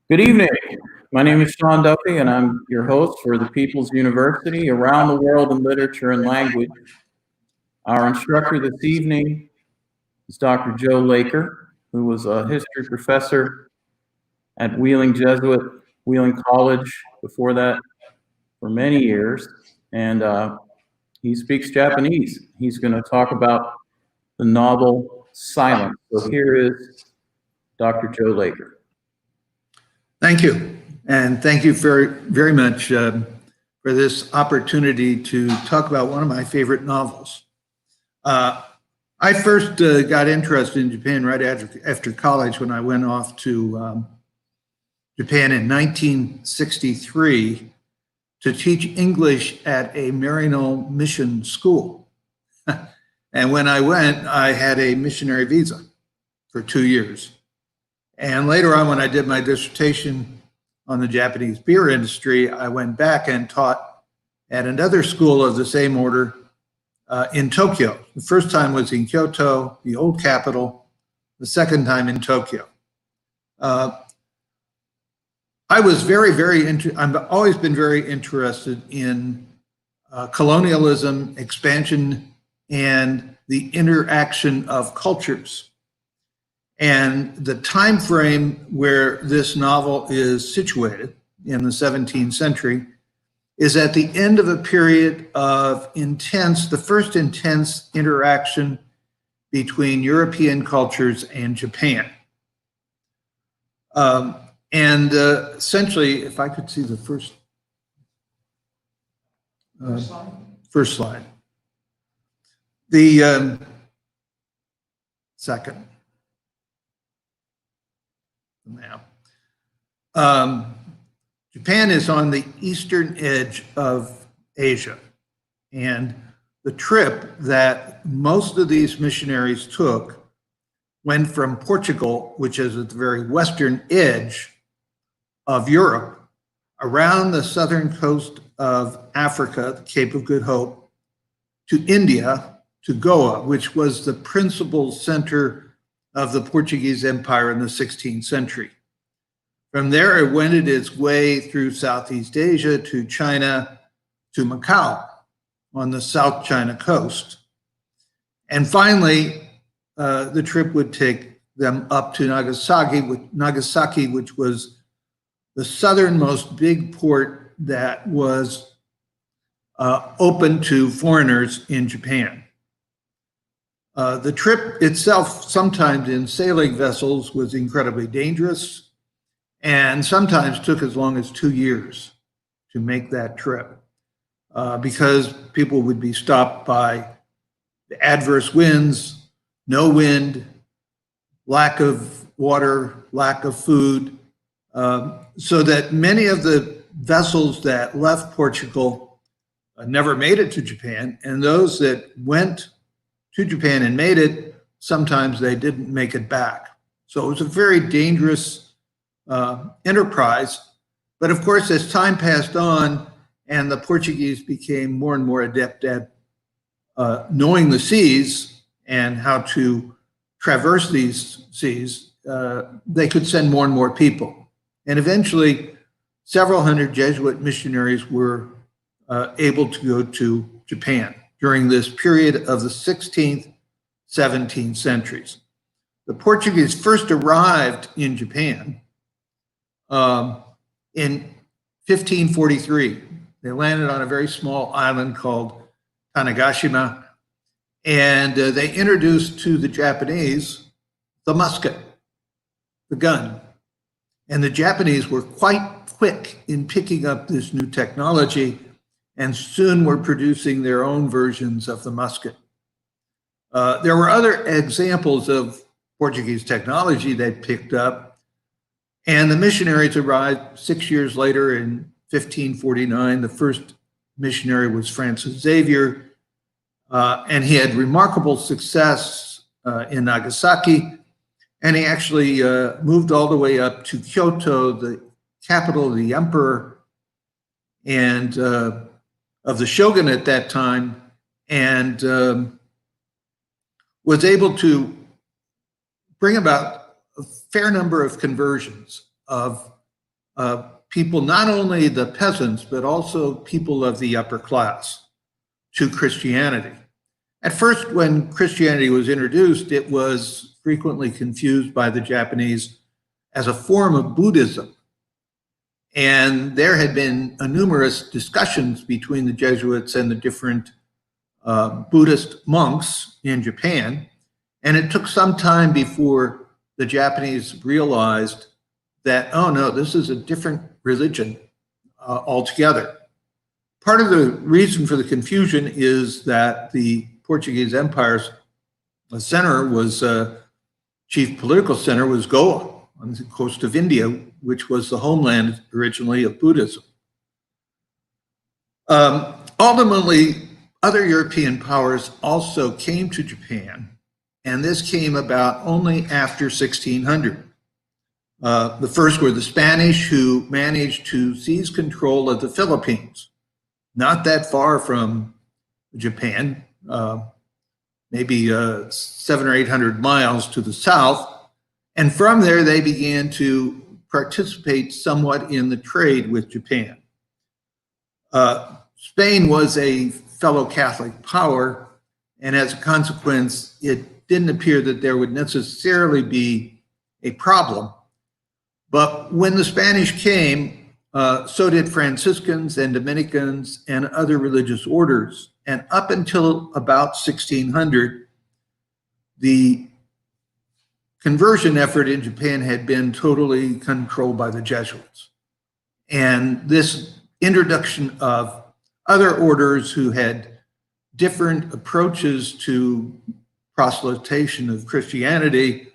Good evening. My name is Sean Duffy, and I'm your host for the People's University Around the World in Literature and Language. Our instructor this evening is Dr. Joe Laker, who was a history professor at Wheeling Jesuit, Wheeling College before that for many years, and he speaks Japanese. He's going to talk about the novel Silence. So here is Dr. Joe Laker. Thank you. And thank you very much for this opportunity to talk about one of my favorite novels. I first got interested in Japan right after college when I went off to Japan in 1963 to teach English at a Maryknoll mission school. And when I went, I had a missionary visa for 2 years. And later on, when I did my dissertation on the Japanese beer industry, I went back and taught at another school of the same order in Tokyo. The first time was in Kyoto, the old capital, the second time in Tokyo. I've always been very interested in colonialism, expansion, and the interaction of cultures. And the time frame where this novel is situated in the 17th century is at the end of a period of the first intense interaction between European cultures and Japan. Essentially, if I could see the first slide. The second. Map. Japan is on the eastern edge of Asia, and the trip that most of these missionaries took went from Portugal, which is at the very western edge of Europe, around the southern coast of Africa, the Cape of Good Hope, to India, to Goa, which was the principal center of the Portuguese Empire in the 16th century. From there, it wended its way through Southeast Asia to China, to Macau on the South China coast. And finally, the trip would take them up to Nagasaki, which was the southernmost big port that was open to foreigners in Japan. The trip itself, sometimes in sailing vessels, was incredibly dangerous and sometimes took as long as 2 years to make that trip because people would be stopped by the adverse winds, no wind, lack of water, lack of food, so that many of the vessels that left Portugal never made it to Japan, and those that went to Japan and made it, sometimes they didn't make it back. So it was a very dangerous enterprise. But of course, as time passed on and the Portuguese became more and more adept at knowing the seas and how to traverse these seas, they could send more and more people. And eventually, several hundred Jesuit missionaries were able to go to Japan during this period of the 16th, 17th centuries. The Portuguese first arrived in Japan in 1543. They landed on a very small island called Tanegashima, and they introduced to the Japanese the musket, the gun. And the Japanese were quite quick in picking up this new technology and soon were producing their own versions of the musket. There were other examples of Portuguese technology they picked up, and the missionaries arrived 6 years later in 1549. The first missionary was Francis Xavier, and he had remarkable success in Nagasaki, and he actually moved all the way up to Kyoto, the capital of the emperor and of the shogun at that time, and was able to bring about a fair number of conversions of people, not only the peasants, but also people of the upper class, to Christianity. At first, when Christianity was introduced, it was frequently confused by the Japanese as a form of Buddhism. And there had been numerous discussions between the Jesuits and the different Buddhist monks in Japan. And it took some time before the Japanese realized that, oh no, this is a different religion altogether. Part of the reason for the confusion is that the Portuguese Empire's center was, chief political center was Goa on the coast of India, which was the homeland originally of Buddhism. Ultimately, other European powers also came to Japan, and this came about only after 1600. The first were the Spanish, who managed to seize control of the Philippines, not that far from Japan, maybe 700 or 800 miles to the south. And from there, they began to participate somewhat in the trade with Japan. Spain was a fellow Catholic power, and as a consequence, it didn't appear that there would necessarily be a problem. But when the Spanish came, so did Franciscans and Dominicans and other religious orders. And up until about 1600, the conversion effort in Japan had been totally controlled by the Jesuits. And this introduction of other orders who had different approaches to proselytization of Christianity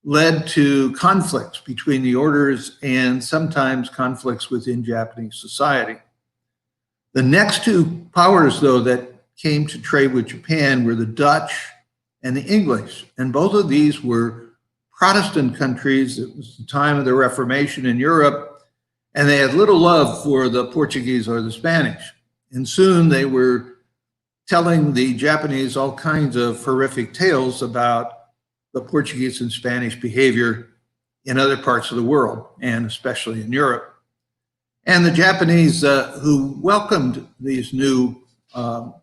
led to conflicts between the orders and sometimes conflicts within Japanese society. The next two powers, though, that came to trade with Japan were the Dutch and the English. And both of these were Protestant countries. It was the time of the Reformation in Europe, and they had little love for the Portuguese or the Spanish. And soon they were telling the Japanese all kinds of horrific tales about the Portuguese and Spanish behavior in other parts of the world, and especially in Europe. And the Japanese, who welcomed these new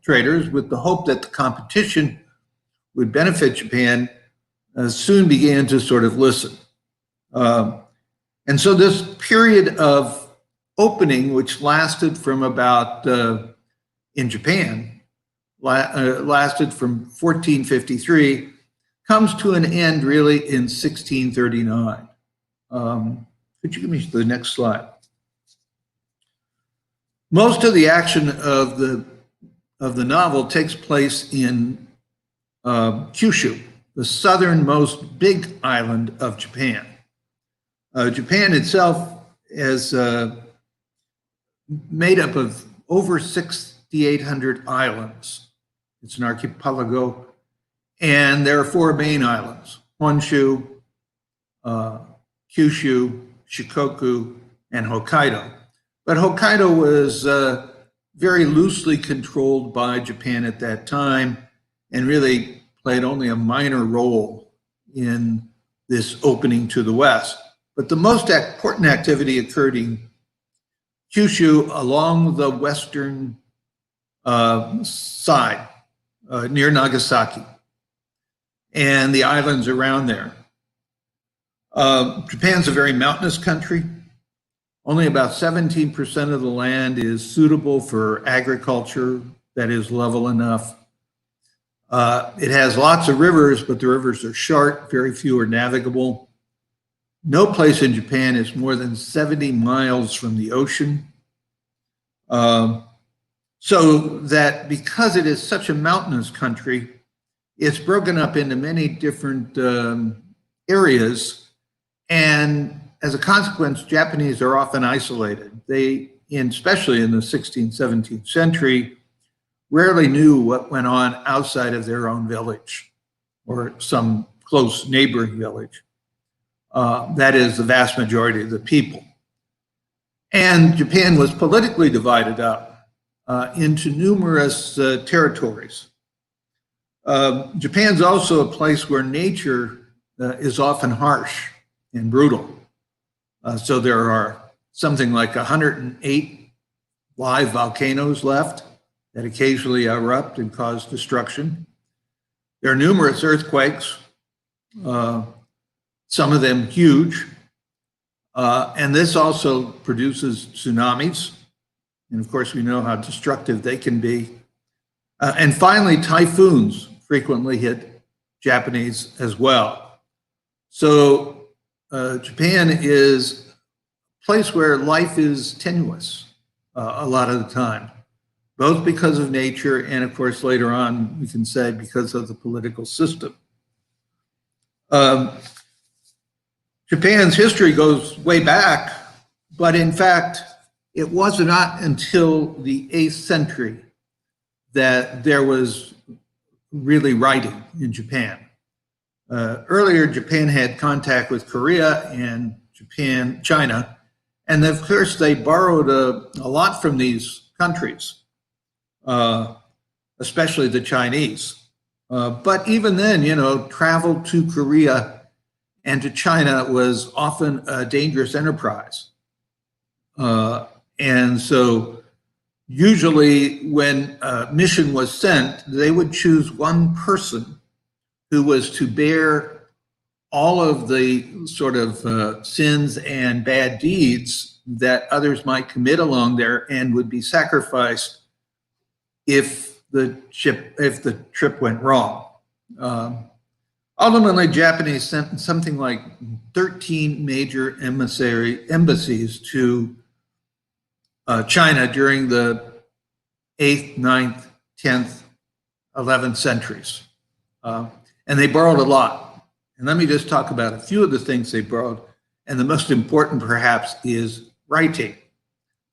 traders with the hope that the competition would benefit Japan, soon began to sort of listen. And so this period of opening, which lasted from about, in Japan, lasted from 1453, comes to an end really in 1639. Could you give me the next slide? Most of the action of the novel takes place in Kyushu, the southernmost big island of Japan. Japan itself is made up of over 6,800 islands. It's an archipelago, and there are four main islands: Honshu, Kyushu, Shikoku, and Hokkaido. But Hokkaido was very loosely controlled by Japan at that time, and really played only a minor role in this opening to the West. But the most important activity occurred in Kyushu along the western side, near Nagasaki, and the islands around there. Japan's a very mountainous country. Only about 17% of the land is suitable for agriculture, that is level enough. It has lots of rivers, but the rivers are short, very few are navigable. No place in Japan is more than 70 miles from the ocean. So that because it is such a mountainous country, it's broken up into many different areas. And as a consequence, Japanese are often isolated. They, especially in the 16th, 17th century, rarely knew what went on outside of their own village or some close neighboring village. That is the vast majority of the people. And Japan was politically divided up into numerous territories. Japan's also a place where nature is often harsh and brutal. So there are something like 108 live volcanoes left that occasionally erupt and cause destruction. There are numerous earthquakes, some of them huge. And this also produces tsunamis. And of course, we know how destructive they can be. And finally, typhoons frequently hit Japanese as well. So Japan is a place where life is tenuous a lot of the time, both because of nature and, of course, later on, we can say because of the political system. Japan's history goes way back, but in fact, it was not until the 8th century that there was really writing in Japan. Earlier, Japan had contact with Korea and China, and of course, they borrowed a lot from these countries, especially the Chinese. But even then, travel to Korea and to China was often a dangerous enterprise. And so usually when a mission was sent, they would choose one person who was to bear all of the sort of sins and bad deeds that others might commit along there and would be sacrificed if the trip went wrong. Ultimately, Japanese sent something like 13 major embassies to China during the 8th, 9th, 10th, 11th centuries. And they borrowed a lot. And let me just talk about a few of the things they borrowed. And the most important, perhaps, is writing.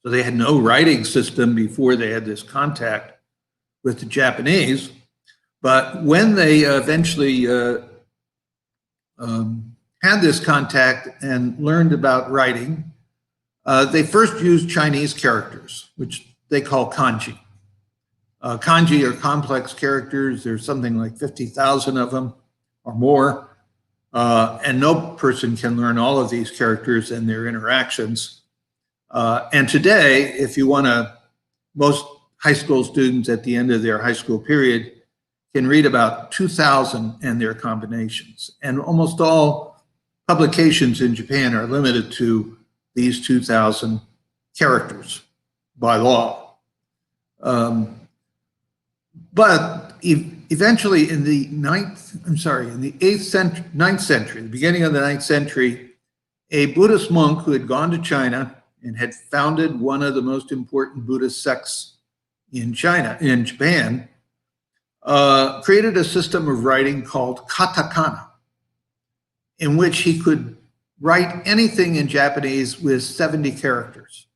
So they had no writing system before they had this contact with the Japanese. But when they eventually had this contact and learned about writing, they first used Chinese characters, which they call kanji. Kanji are complex characters. There's something like 50,000 of them or more. And no person can learn all of these characters and their interactions. And today, if you want to, most high school students at the end of their high school period can read about 2,000 and their combinations. And almost all publications in Japan are limited to these 2,000 characters by law. But eventually in the 9th century, the beginning of the 9th century, a Buddhist monk who had gone to China and had founded one of the most important Buddhist sects in Japan, created a system of writing called katakana, in which he could write anything in Japanese with 70 characters.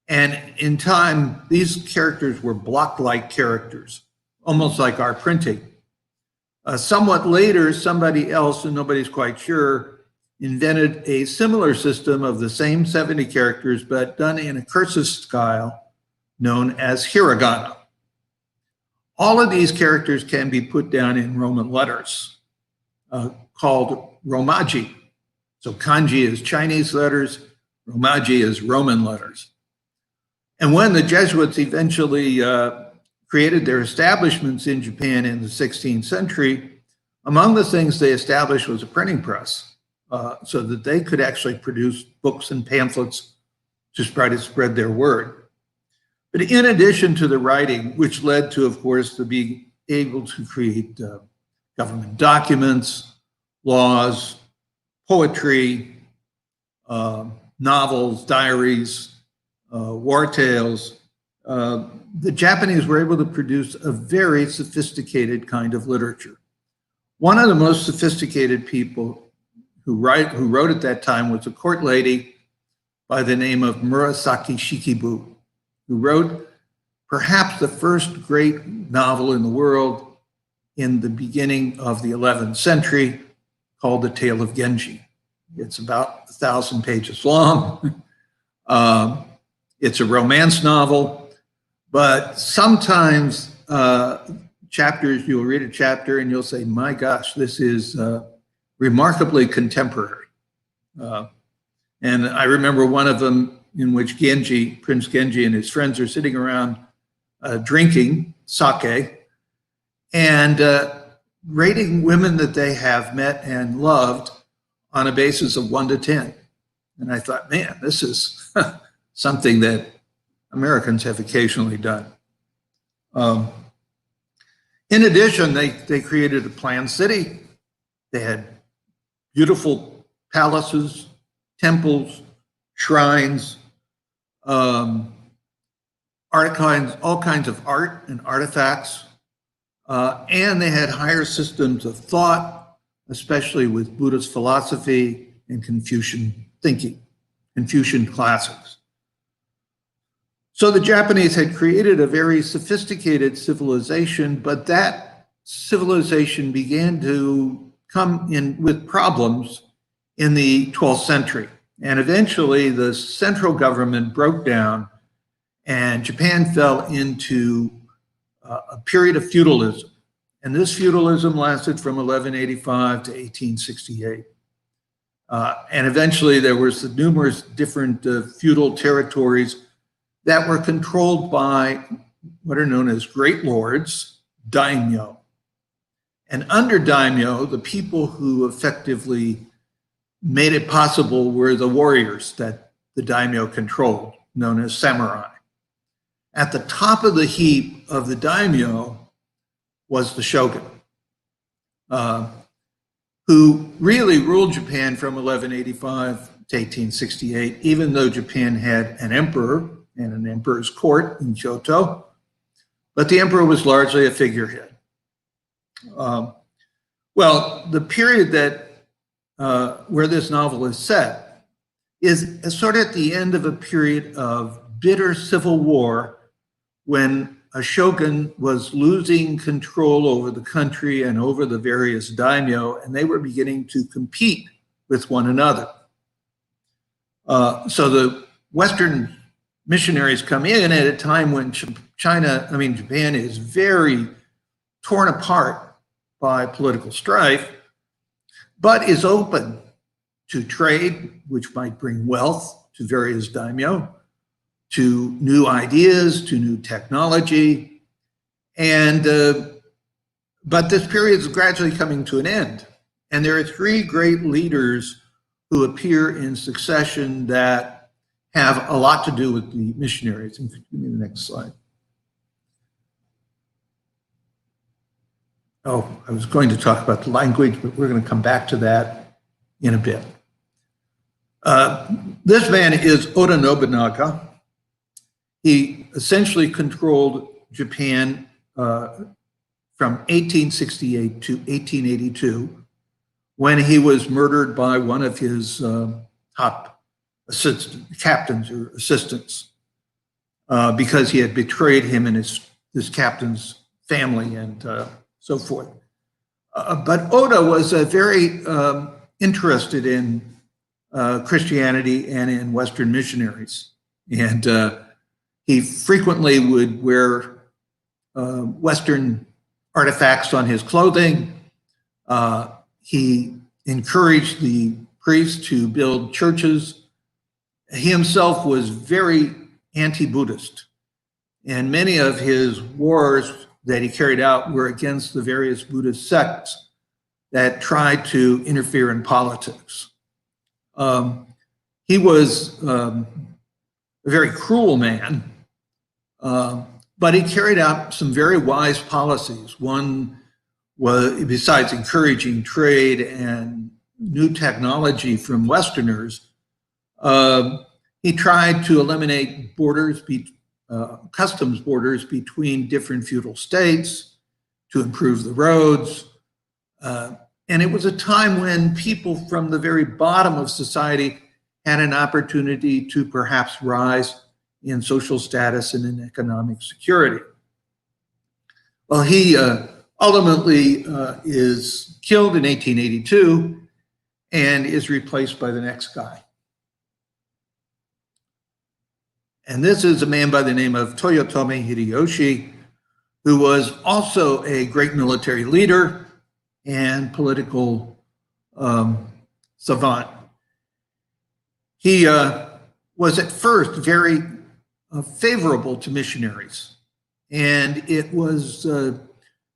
And in time, these characters were block-like characters, almost like our printing. Somewhat later, somebody else, and nobody's quite sure, invented a similar system of the same 70 characters, but done in a cursive style known as hiragana. All of these characters can be put down in Roman letters called romaji. So kanji is Chinese letters, romaji is Roman letters. And when the Jesuits eventually created their establishments in Japan in the 16th century, among the things they established was a printing press so that they could actually produce books and pamphlets to try to spread their word. But in addition to the writing, which led to, of course, to being able to create government documents, laws, poetry, novels, diaries, war tales, the Japanese were able to produce a very sophisticated kind of literature. One of the most sophisticated people who wrote at that time was a court lady by the name of Murasaki Shikibu, who wrote perhaps the first great novel in the world in the beginning of the 11th century called The Tale of Genji. It's about 1,000 pages long. It's a romance novel, but sometimes chapters, you'll read a chapter and you'll say, my gosh, this is remarkably contemporary. And I remember one of them in which Prince Genji and his friends are sitting around drinking sake and rating women that they have met and loved on a basis of 1 to 10. And I thought, man, this is something that Americans have occasionally done. In addition, they created a planned city. They had beautiful palaces, temples, shrines, all kinds of art and artifacts. And they had higher systems of thought, especially with Buddhist philosophy and Confucian thinking, Confucian classics. So the Japanese had created a very sophisticated civilization, but that civilization began to come in with problems in the 12th century. And eventually the central government broke down and Japan fell into a period of feudalism. And this feudalism lasted from 1185 to 1868. And eventually there was numerous different feudal territories that were controlled by what are known as great lords, daimyo. And under daimyo, the people who effectively made it possible were the warriors that the daimyo controlled, known as samurai. At the top of the heap of the daimyo was the shogun, who really ruled Japan from 1185 to 1868, even though Japan had an emperor and an emperor's court in Kyoto, but the emperor was largely a figurehead. Well, the period that where this novel is set is sort of at the end of a period of bitter civil war when a shogun was losing control over the country and over the various daimyo, and they were beginning to compete with one another. So the Western missionaries come in at a time when Japan is very torn apart by political strife, but is open to trade, which might bring wealth to various daimyo, to new ideas, to new technology. And, but this period is gradually coming to an end. And there are 3 great leaders who appear in succession that have a lot to do with the missionaries. Give me the next slide. Oh, I was going to talk about the language, but we're going to come back to that in a bit. This man is Oda Nobunaga. He essentially controlled Japan from 1868 to 1882, when he was murdered by one of his top captains or assistants because he had betrayed him and his captain's family and so forth. But Oda was very interested in Christianity and in Western missionaries. And he frequently would wear Western artifacts on his clothing. He encouraged the priests to build churches. He himself was very anti-Buddhist, and many of his wars that he carried out were against the various Buddhist sects that tried to interfere in politics. He was a very cruel man, but he carried out some very wise policies. One was, besides encouraging trade and new technology from Westerners, he tried to eliminate borders, customs borders between different feudal states to improve the roads. And it was a time when people from the very bottom of society had an opportunity to perhaps rise in social status and in economic security. Well, he ultimately is killed in 1882 and is replaced by the next guy. And this is a man by the name of Toyotomi Hideyoshi, who was also a great military leader and political savant. He was at first very favorable to missionaries. And it was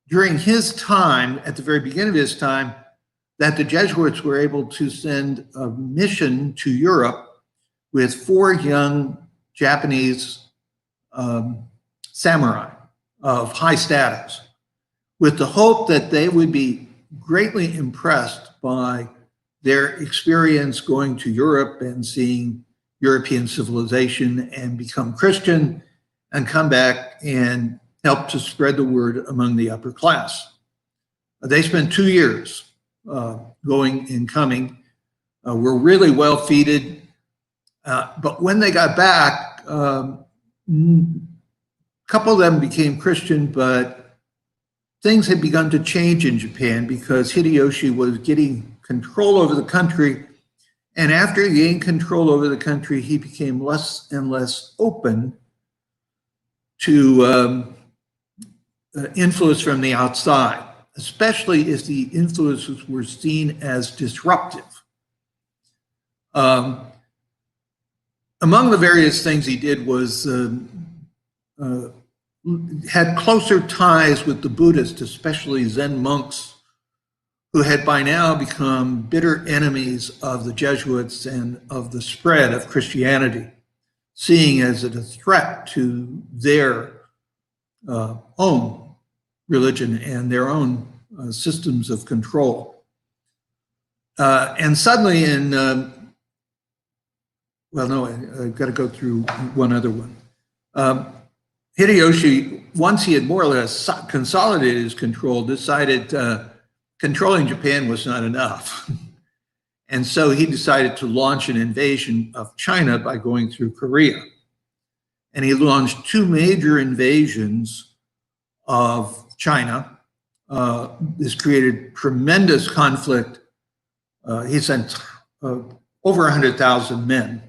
during his time, at the very beginning of his time, that the Jesuits were able to send a mission to Europe with 4 young Japanese samurai of high status, with the hope that they would be greatly impressed by their experience going to Europe and seeing European civilization and become Christian and come back and help to spread the word among the upper class. They spent 2 years going and coming, were really well feeded. But when they got back, a couple of them became Christian, but things had begun to change in Japan because Hideyoshi was getting control over the country. And after he gained control over the country, he became less and less open to influence from the outside, especially if the influences were seen as disruptive. Among the various things he did was had closer ties with the Buddhists, especially Zen monks, who had by now become bitter enemies of the Jesuits and of the spread of Christianity, seeing as it a threat to their own religion and their own systems of control. And suddenly I've got to go through one other one. Hideyoshi, once he had more or less consolidated his control, decided controlling Japan was not enough. And so he decided to launch an invasion of China by going through Korea. And he launched 2 major invasions of China. This created tremendous conflict. He sent over 100,000 men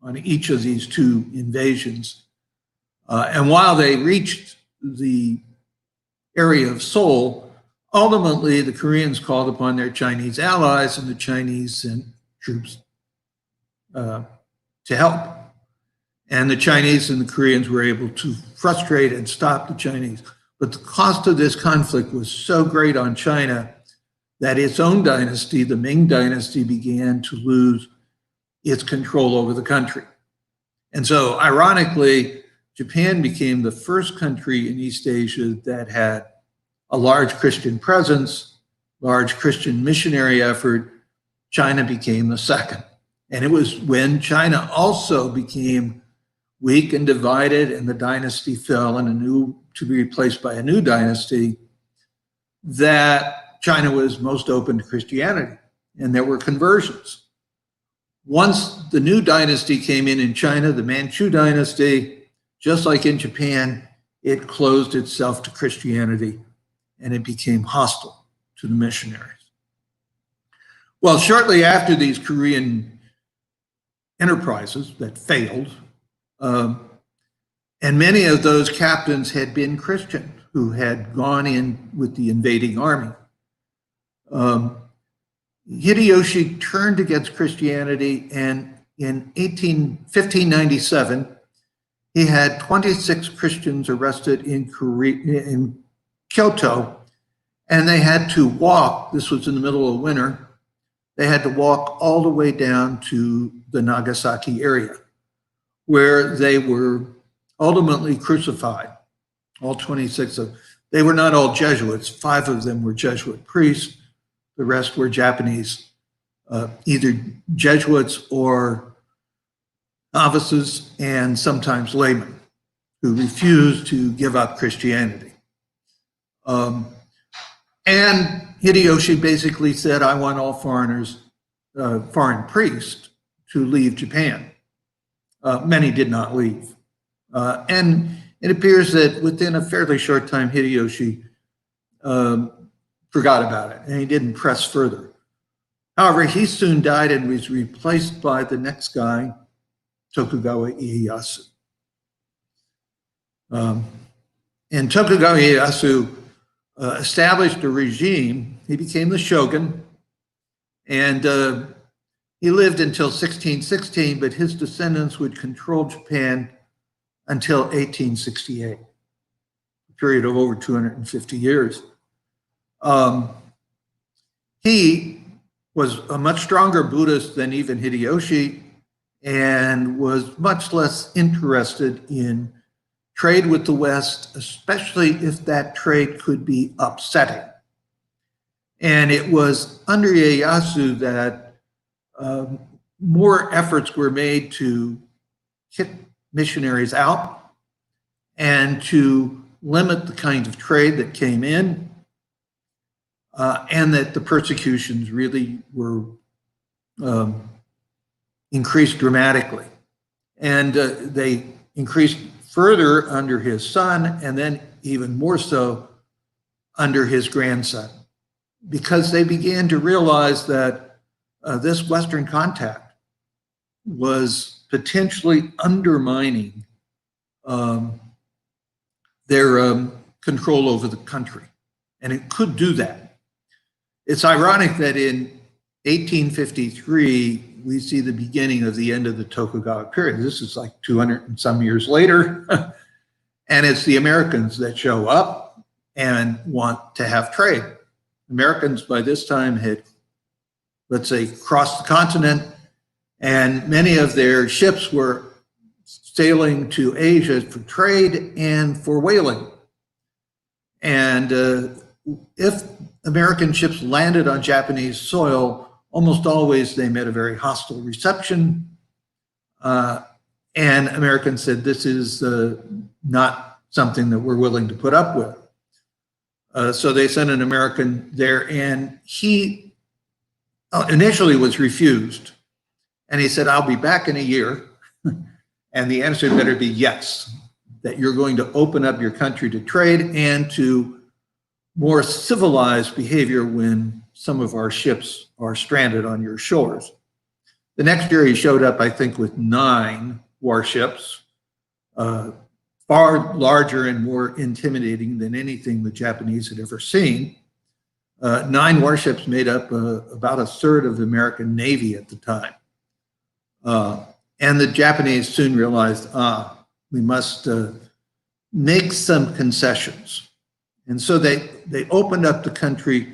on each of these 2 invasions. And while they reached the area of Seoul, ultimately the Koreans called upon their Chinese allies, and the Chinese sent troops to help. And the Chinese and the Koreans were able to frustrate and stop the Chinese. But the cost of this conflict was so great on China that its own dynasty, the Ming dynasty, began to lose its control over the country. And so, ironically, Japan became the first country in East Asia that had a large Christian presence, large Christian missionary effort. China became the second. And it was when China also became weak and divided and the dynasty fell and to be replaced by a new dynasty, that China was most open to Christianity, and there were conversions. Once the new dynasty came in China, the Manchu dynasty, just like in Japan, it closed itself to Christianity and it became hostile to the missionaries. Well, shortly after these Korean enterprises that failed, and many of those captains had been Christian who had gone in with the invading army. Hideyoshi turned against Christianity, and in 1597, he had 26 Christians arrested in Kyoto, and they had to walk, this was in the middle of winter, they had to walk all the way down to the Nagasaki area, where they were ultimately crucified, all 26 of them. They were not all Jesuits. 5 of them were Jesuit priests. The rest were Japanese, either Jesuits or novices, and sometimes laymen who refused to give up Christianity. And Hideyoshi basically said, I want all foreigners, foreign priests, to leave Japan. Many did not leave. And it appears that within a fairly short time, Hideyoshi forgot about it, and he didn't press further. However, he soon died and was replaced by the next guy, Tokugawa Ieyasu. And Tokugawa Ieyasu established a regime. He became the shogun, and He lived until 1616, but his descendants would control Japan until 1868, a period of over 250 years. He was a much stronger Buddhist than even Hideyoshi and was much less interested in trade with the West, especially if that trade could be upsetting. And it was under Ieyasu that more efforts were made to kick missionaries out and to limit the kind of trade that came in, and that the persecutions really were increased dramatically. And they increased further under his son, and then even more so under his grandson, because they began to realize that this Western contact was potentially undermining their control over the country. And it could do that. It's ironic that in 1853, we see the beginning of the end of the Tokugawa period. This is like 200 and some years later. And it's the Americans that show up and want to have trade. Americans by this time had, let's say, crossed the continent, and many of their ships were sailing to Asia for trade and for whaling. And if American ships landed on Japanese soil, almost always they met a very hostile reception. And Americans said, this is not something that we're willing to put up with. So they sent an American there, and he initially was refused. And he said, I'll be back in a year. And the answer better be yes, that you're going to open up your country to trade and to more civilized behavior when some of our ships are stranded on your shores. The next year he showed up, I think, with 9 warships, far larger and more intimidating than anything the Japanese had ever seen. 9 warships made up about a third of the American Navy at the time. And the Japanese soon realized, we must make some concessions. And so they opened up the country.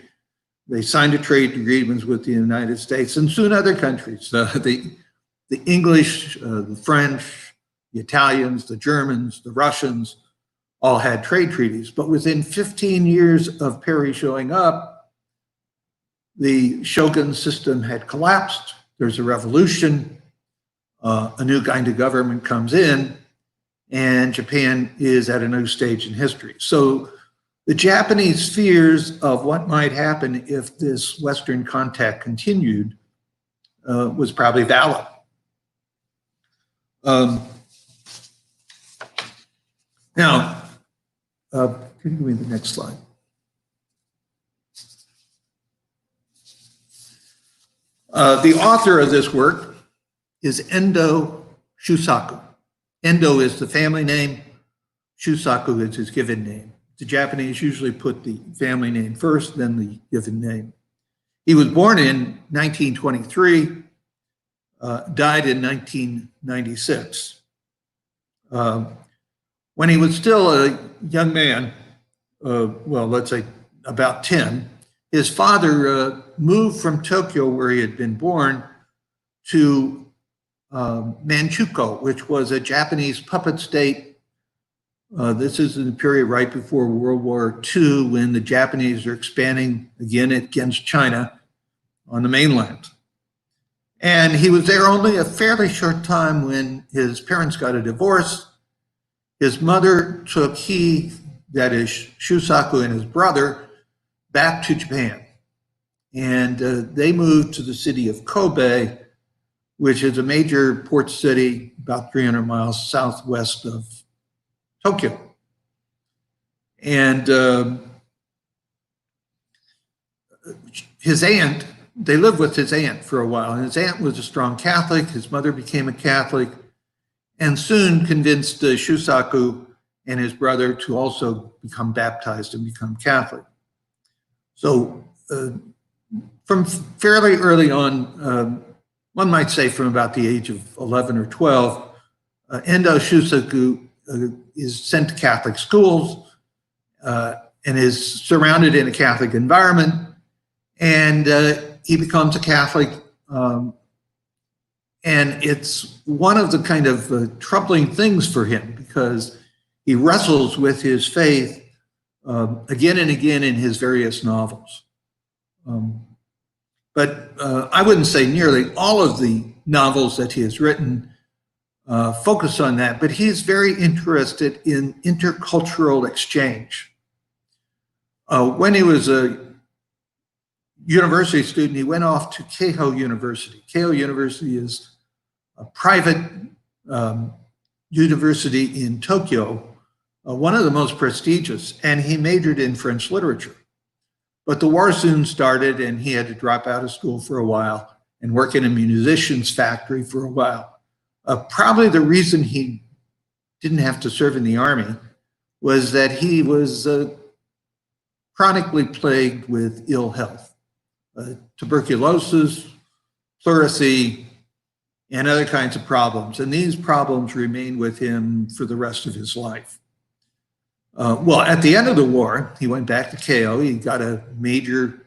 They signed a trade agreements with the United States and soon other countries. The English, the French, the Italians, the Germans, the Russians all had trade treaties. But within 15 years of Perry showing up, the shogun system had collapsed. There's a revolution. A new kind of government comes in, and Japan is at a new stage in history. So the Japanese fears of what might happen if this Western contact continued was probably valid. Now, can you give me the next slide? The author of this work is Endo Shusaku. Endo is the family name. Shusaku is his given name. The Japanese usually put the family name first, then the given name. He was born in 1923, died in 1996. When he was still a young man, well, let's say about 10, his father moved from Tokyo, where he had been born, to Manchukuo, which was a Japanese puppet state. This is in the period right before World War II, when the Japanese are expanding again against China on the mainland. And he was there only a fairly short time when his parents got a divorce. His mother took that is Shusaku, and his brother back to Japan. And they moved to the city of Kobe, which is a major port city about 300 miles southwest of Tokyo. And his aunt, they lived with his aunt for a while, and his aunt was a strong Catholic. His mother became a Catholic and soon convinced Shusaku and his brother to also become baptized and become Catholic. So from fairly early on, one might say from about the age of 11 or 12, Endo Shusaku is sent to Catholic schools and is surrounded in a Catholic environment, and he becomes a Catholic. And it's one of the kind of troubling things for him, because he wrestles with his faith again and again in his various novels. But I wouldn't say nearly all of the novels that he has written focus on that, but he's very interested in intercultural exchange. When he was a university student, he went off to Keio University. Keio University is a private university in Tokyo, one of the most prestigious, and he majored in French literature. But the war soon started, and he had to drop out of school for a while and work in a musician's factory for a while. Probably the reason he didn't have to serve in the army was that he was chronically plagued with ill health, tuberculosis, pleurisy, and other kinds of problems. And these problems remained with him for the rest of his life. Well, at the end of the war, he went back to Keio. He got a major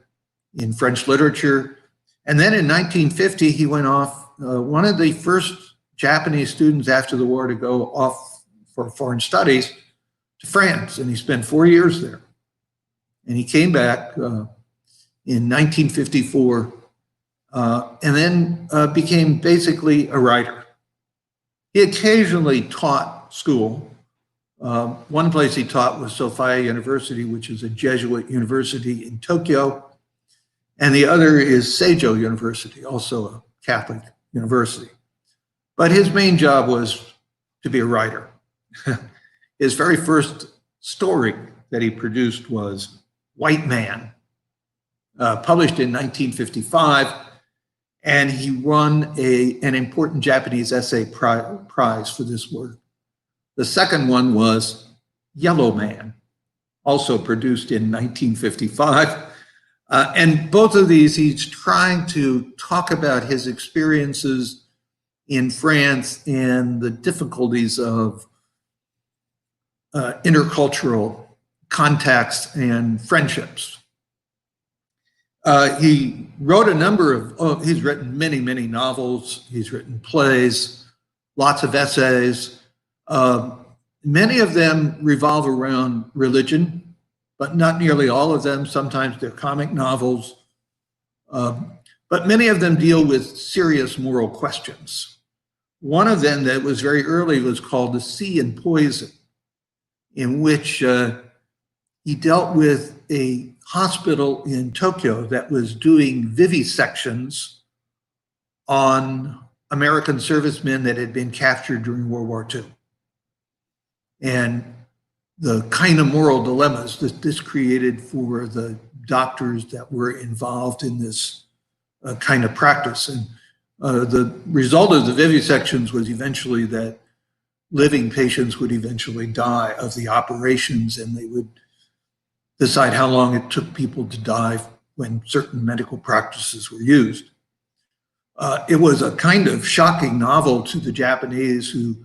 in French literature. And then in 1950, he went off, one of the first Japanese students after the war to go off for foreign studies to France. And he spent 4 years there. And he came back in 1954 and then became basically a writer. He occasionally taught school. One place he taught was Sophia University, which is a Jesuit university in Tokyo. And the other is Seijo University, also a Catholic university. But his main job was to be a writer. His very first story that he produced was White Man, published in 1955. And he won an important Japanese essay prize for this work. The second one was Yellow Man, also produced in 1955. And both of these, he's trying to talk about his experiences in France and the difficulties of intercultural contacts and friendships. He wrote a number of, he's written many, many novels. He's written plays, lots of essays. Many of them revolve around religion, but not nearly all of them. Sometimes they're comic novels. But many of them deal with serious moral questions. One of them that was very early was called The Sea and Poison, in which he dealt with a hospital in Tokyo that was doing vivisections on American servicemen that had been captured during World War II. And the kind of moral dilemmas that this created for the doctors that were involved in this kind of practice. And the result of the vivisections was eventually that living patients would eventually die of the operations, and they would decide how long it took people to die when certain medical practices were used. It was a kind of shocking novel to the Japanese who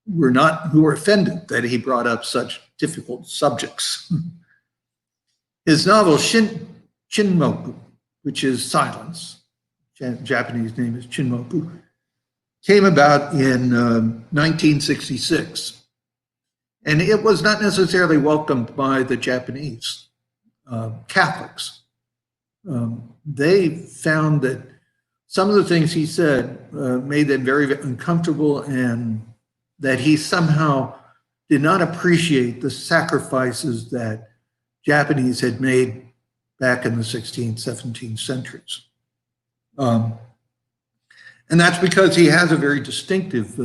were offended that he brought up such difficult subjects. His novel Chinmoku, which is silence, Japanese name is Chinmoku, came about in 1966. And it was not necessarily welcomed by the Japanese Catholics. They found that some of the things he said made them very uncomfortable, and that he somehow did not appreciate the sacrifices that Japanese had made back in the 16th, 17th centuries. And that's because he has a very distinctive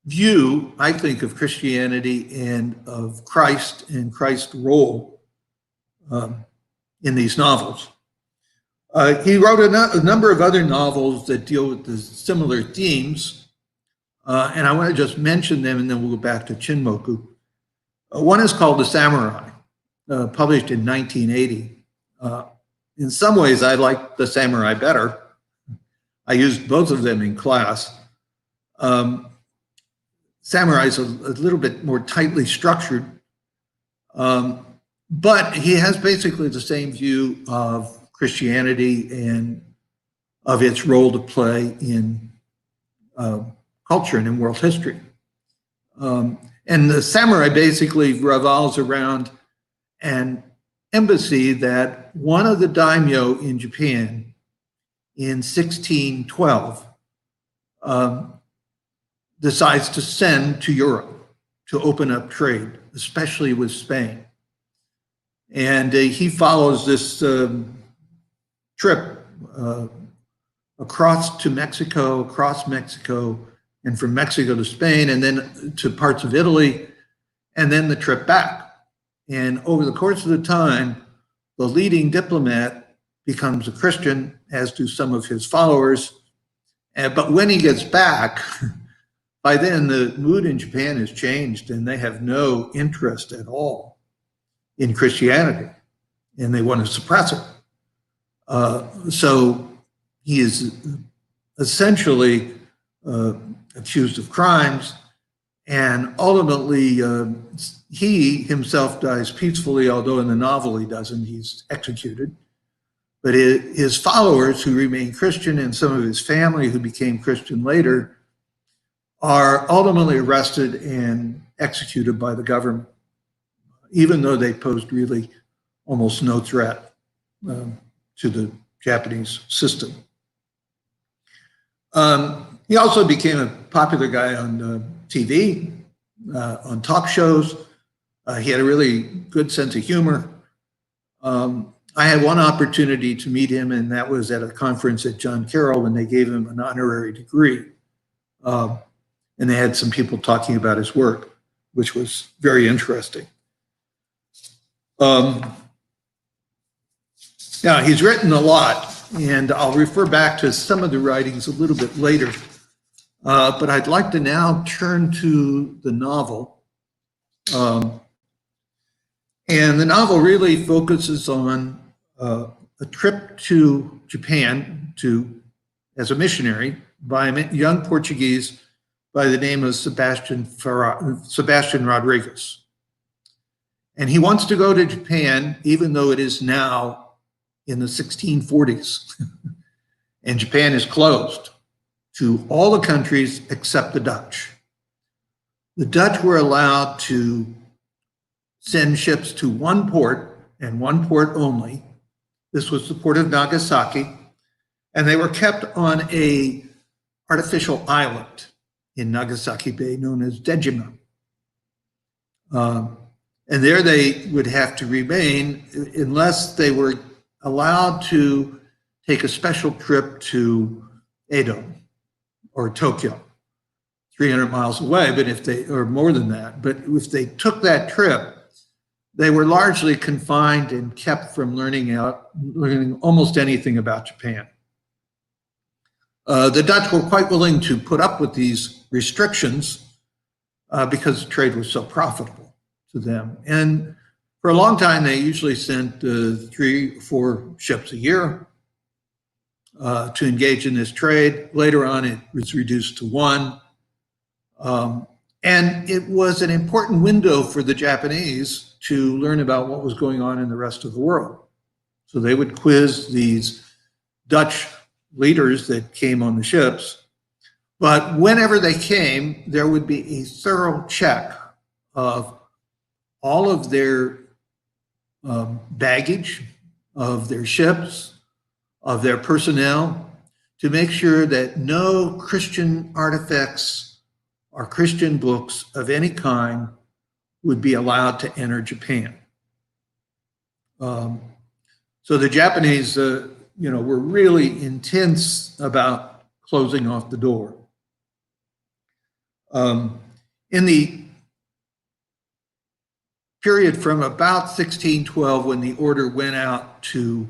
view, I think, of Christianity and of Christ and Christ's role in these novels. He wrote a number of other novels that deal with the similar themes, and I want to just mention them, and then we'll go back to Chinmoku. One is called The Samurai, published in 1980. In some ways, I like The Samurai better. I used both of them in class. Samurai is a little bit more tightly structured, but he has basically the same view of Christianity and of its role to play in culture and in world history. And the samurai basically revolves around an embassy that one of the daimyo in Japan in 1612 decides to send to Europe to open up trade, especially with Spain. And he follows this trip across Mexico, and from Mexico to Spain, and then to parts of Italy, and then the trip back. And over the course of the time, the leading diplomat becomes a Christian, as do some of his followers. But when he gets back, by then the mood in Japan has changed, and they have no interest at all in Christianity, and they want to suppress it. So he is essentially accused of crimes, and ultimately he himself dies peacefully, although in the novel he doesn't, he's executed. But his followers, who remain Christian, and some of his family who became Christian later, are ultimately arrested and executed by the government, even though they posed really almost no threat to the Japanese system. He also became a popular guy on TV, on talk shows. He had a really good sense of humor. I had one opportunity to meet him, and that was at a conference at John Carroll when they gave him an honorary degree. And they had some people talking about his work, which was very interesting. Now, he's written a lot, and I'll refer back to some of the writings a little bit later. But I'd like to now turn to the novel. And the novel really focuses on a trip to Japan as a missionary by a young Portuguese by the name of Sebastian Rodrigues. And he wants to go to Japan, even though it is now in the 1640s. And Japan is closed to all the countries except the Dutch. The Dutch were allowed to send ships to one port, and one port only. This was the port of Nagasaki, and they were kept on an artificial island in Nagasaki Bay known as Dejima. And there they would have to remain unless they were allowed to take a special trip to Edo or Tokyo, 300 miles away, but if they, or more than that, but if they took that trip, they were largely confined and kept from learning almost anything about Japan. The Dutch were quite willing to put up with these restrictions because trade was so profitable to them. And for a long time, they usually sent 3 or 4 ships a year to engage in this trade. Later on, it was reduced to 1. And it was an important window for the Japanese to learn about what was going on in the rest of the world. So they would quiz these Dutch leaders that came on the ships. But whenever they came, there would be a thorough check of all of their baggage, of their ships, of their personnel, to make sure that no Christian artifacts or Christian books of any kind would be allowed to enter Japan. So the Japanese, were really intense about closing off the door. In the period from about 1612, when the order went out to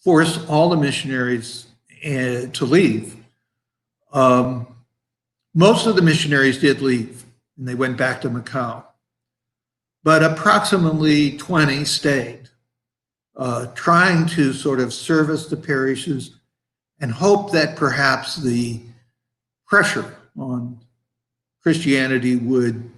force all the missionaries to leave, most of the missionaries did leave, and they went back to Macau. But approximately 20 stayed, trying to sort of service the parishes and hoped that perhaps the pressure on Christianity would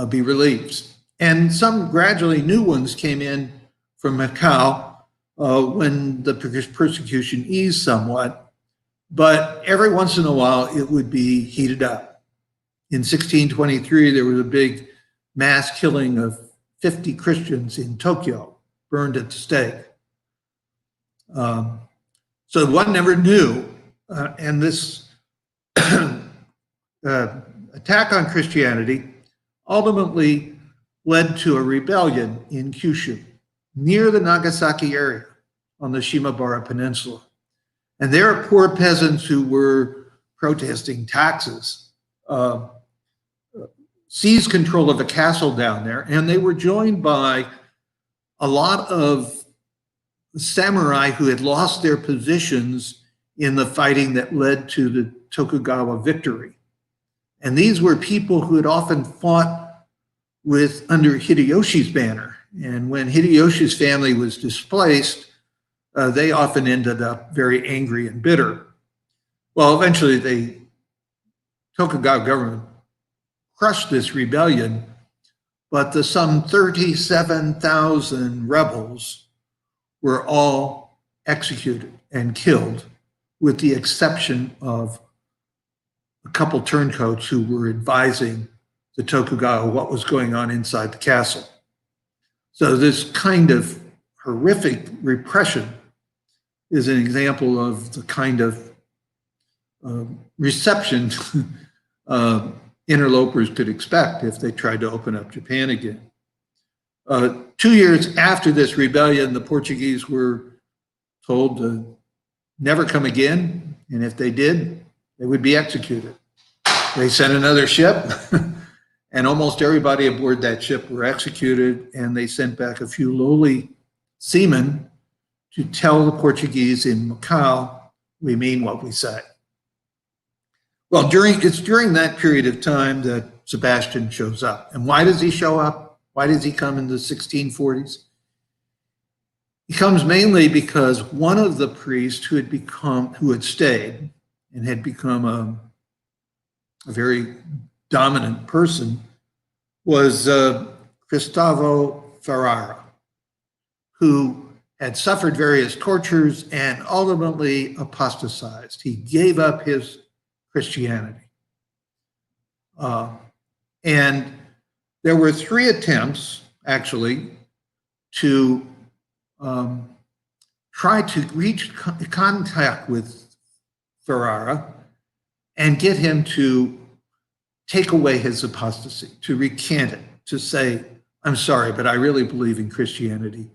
be relieved. And some gradually new ones came in from Macau when the persecution eased somewhat, but every once in a while it would be heated up. In 1623, there was a big mass killing of 50 Christians in Tokyo, burned at the stake. So one never knew, and this attack on Christianity ultimately led to a rebellion in Kyushu, near the Nagasaki area on the Shimabara Peninsula. And there are poor peasants who were protesting taxes, seized control of a castle down there, and they were joined by a lot of samurai who had lost their positions in the fighting that led to the Tokugawa victory. And these were people who had often fought under Hideyoshi's banner. And when Hideyoshi's family was displaced, they often ended up very angry and bitter. Well, eventually the Tokugawa government crushed this rebellion, but the some 37,000 rebels were all executed and killed, with the exception of a couple turncoats who were advising the Tokugawa what was going on inside the castle. So this kind of horrific repression is an example of the kind of reception interlopers could expect if they tried to open up Japan again. 2 years after this rebellion, the Portuguese were told to never come again, and if they did, they would be executed. They sent another ship, and almost everybody aboard that ship were executed, and they sent back a few lowly seamen to tell the Portuguese in Macau, we mean what we say. Well, it's during that period of time that Sebastian shows up. And why does he show up? Why does he come in the 1640s? He comes mainly because one of the priests who had stayed and had become a very dominant person was Cristavo Ferrara, who had suffered various tortures and ultimately apostatized. He gave up his Christianity. And there were 3 attempts, actually, to try to reach contact with Ferrara and get him to take away his apostasy, to recant it, to say, I'm sorry, but I really believe in Christianity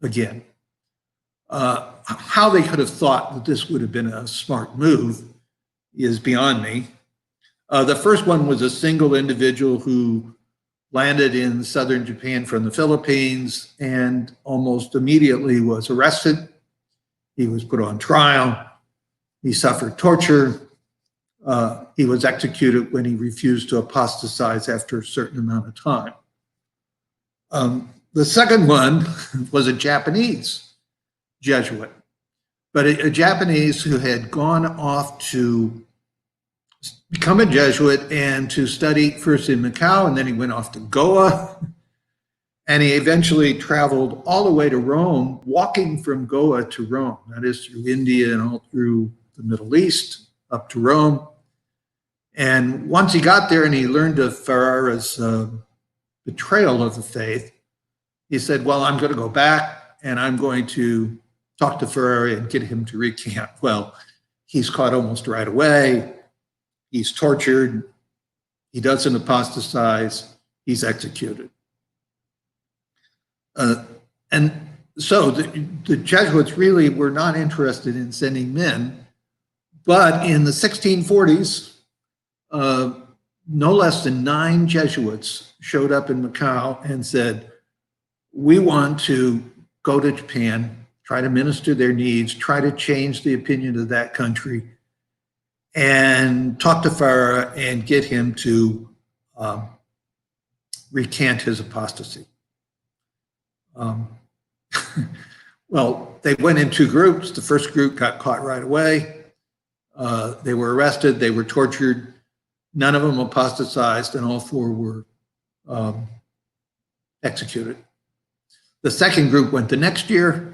again. How they could have thought that this would have been a smart move is beyond me. The first one was a single individual who landed in southern Japan from the Philippines and almost immediately was arrested. He was put on trial. He suffered torture. He was executed when he refused to apostatize after a certain amount of time. The second one was a Japanese Jesuit, but a Japanese who had gone off to become a Jesuit and to study first in Macau, and then he went off to Goa, and he eventually traveled all the way to Rome, walking from Goa to Rome, that is through India and all through the Middle East, up to Rome. And once he got there and he learned of Ferrara's betrayal of the faith, he said, well, I'm going to go back and I'm going to talk to Ferrara and get him to recant. Well, he's caught almost right away. He's tortured. He doesn't apostatize. He's executed. And so the Jesuits really were not interested in sending men. But in the 1640s, no less than 9 Jesuits showed up in Macau and said, we want to go to Japan, try to minister their needs, try to change the opinion of that country, and talk to Ferrara and get him to recant his apostasy. Well, Well, they went in two groups. The first group got caught right away. They were arrested. They were tortured. None of them apostatized, and all four were executed. The second group went the next year.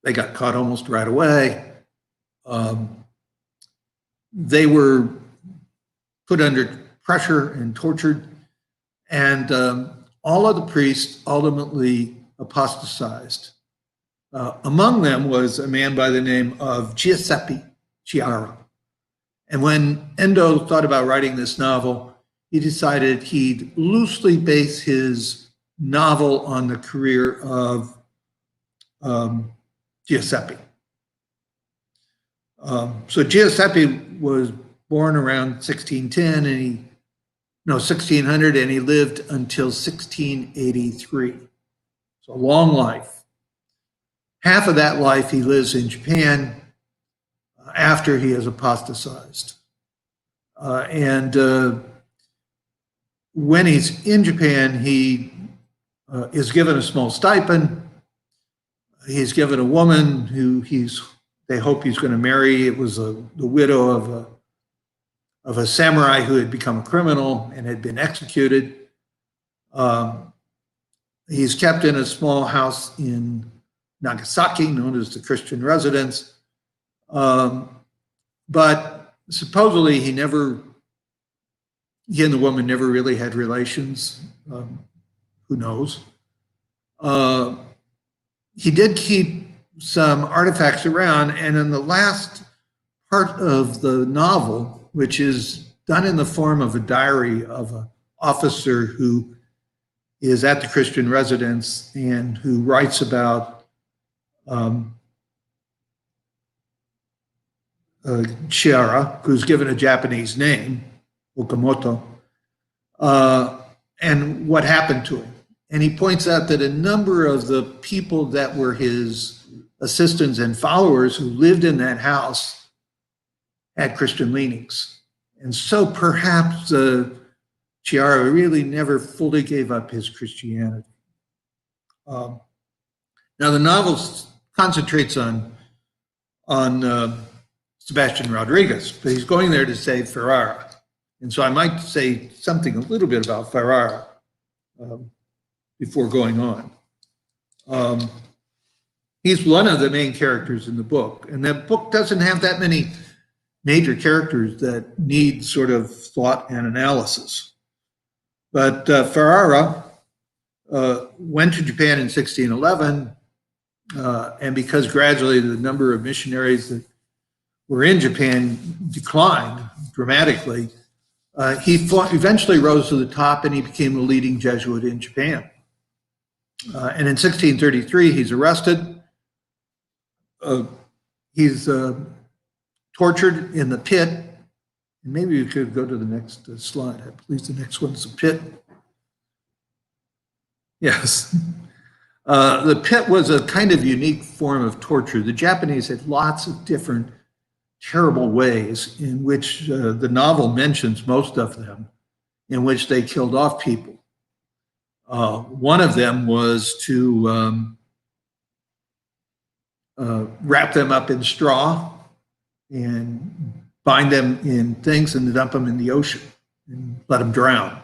They got caught almost right away. They were put under pressure and tortured, and all of the priests ultimately apostatized. Among them was a man by the name of Giuseppe Chiara. And when Endo thought about writing this novel, he decided he'd loosely base his novel on the career of Giuseppe. So Giuseppe was born around 1610 1600, and he lived until 1683. So a long life. Half of that life he lives in Japan after he has apostatized. When he's in Japan, he is given a small stipend. He's given a woman who they hope he's going to marry. It was the widow of a samurai who had become a criminal and had been executed. He's kept in a small house in Nagasaki, known as the Christian residence. But supposedly he and the woman never really had relations. Who knows? He did keep some artifacts around, and in the last part of the novel, which is done in the form of a diary of an officer who is at the Christian residence and who writes about Chiara, who's given a Japanese name, Okamoto, and what happened to him. And he points out that a number of the people that were his assistants and followers who lived in that house had Christian leanings. And so perhaps Chiara really never fully gave up his Christianity. Now the novel concentrates on Sebastian Rodriguez, but he's going there to save Ferrara. And so I might say something a little bit about Ferrara before going on. He's one of the main characters in the book, and that book doesn't have that many major characters that need sort of thought and analysis. But Ferrara went to Japan in 1611, and because gradually the number of missionaries that were in Japan declined dramatically, he eventually rose to the top, and he became a leading Jesuit in Japan. And in 1633, he's arrested. He's tortured in the pit. And maybe you could go to the next slide. I believe the next one's the pit. Yes. The pit was a kind of unique form of torture. The Japanese had lots of different terrible ways in which the novel mentions most of them, in which they killed off people. One of them was to wrap them up in straw and bind them in things and dump them in the ocean and let them drown.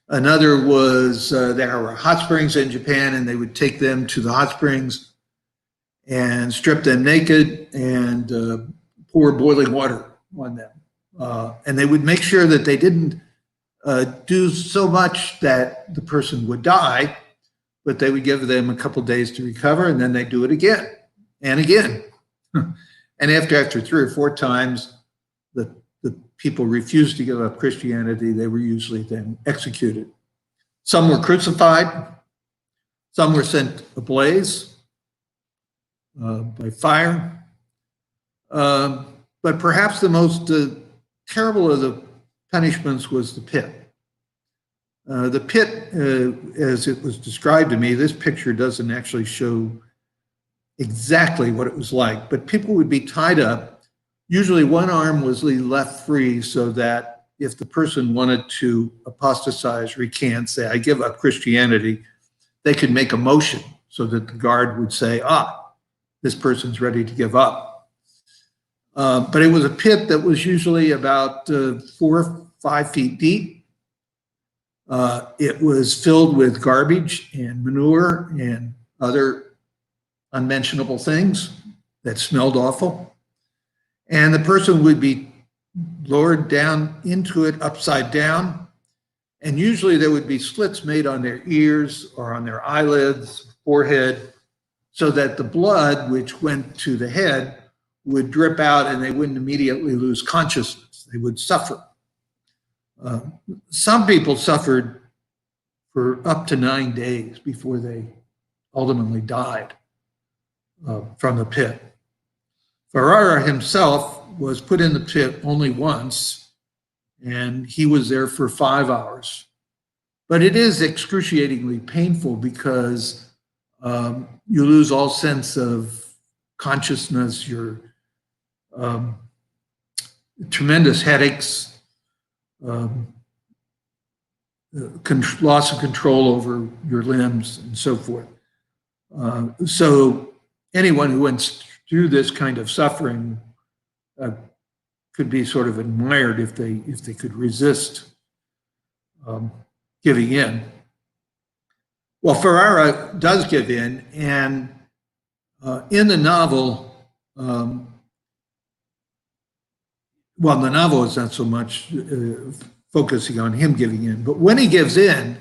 Another was there were hot springs in Japan, and they would take them to the hot springs and strip them naked and pour boiling water on them. And they would make sure that they didn't do so much that the person would die, but they would give them a couple days to recover, and then they do it again and again. And after 3 or 4 times, the people refused to give up Christianity. They were usually then executed. Some were crucified. Some were sent ablaze by fire. But perhaps the most terrible of the punishments was the pit. The pit, as it was described to me, this picture doesn't actually show exactly what it was like, but people would be tied up. Usually one arm was left free so that if the person wanted to apostatize, recant, say, I give up Christianity, they could make a motion so that the guard would say, this person's ready to give up. But it was a pit that was usually about 4 or 5 feet deep. It was filled with garbage and manure and other unmentionable things that smelled awful. And the person would be lowered down into it upside down. And usually there would be slits made on their ears or on their eyelids, forehead, so that the blood which went to the head would drip out and they wouldn't immediately lose consciousness. They would suffer. Some people suffered for up to 9 days before they ultimately died from the pit. Ferrara himself was put in the pit only once, and he was there for 5 hours. But it is excruciatingly painful because you lose all sense of consciousness, your tremendous headaches, loss of control over your limbs, and so forth. So anyone who went through this kind of suffering could be sort of admired if they could resist giving in. Well, Ferrara does give in, and in the novel, well, the novel is not so much focusing on him giving in, but when he gives in,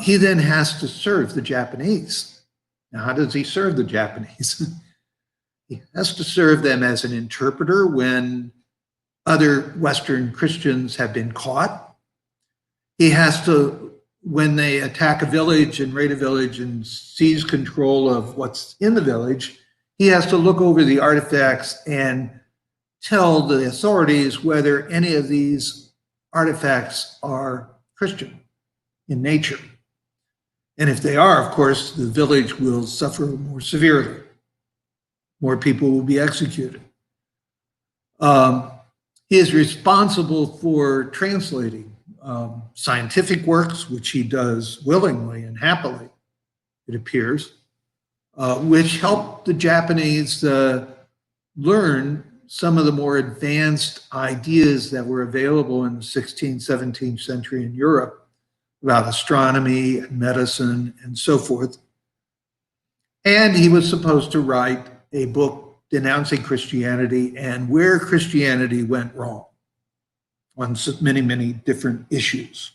he then has to serve the Japanese. Now, how does he serve the Japanese? He has to serve them as an interpreter when other Western Christians have been caught. He has to, when they attack a village and raid a village and seize control of what's in the village, he has to look over the artifacts and tell the authorities whether any of these artifacts are Christian in nature. And if they are, of course, the village will suffer more severely. More people will be executed. He is responsible for translating scientific works, which he does willingly and happily, it appears, which help the Japanese learn some of the more advanced ideas that were available in the 16th, 17th century in Europe about astronomy and medicine and so forth. And he was supposed to write a book denouncing Christianity and where Christianity went wrong on many, many different issues.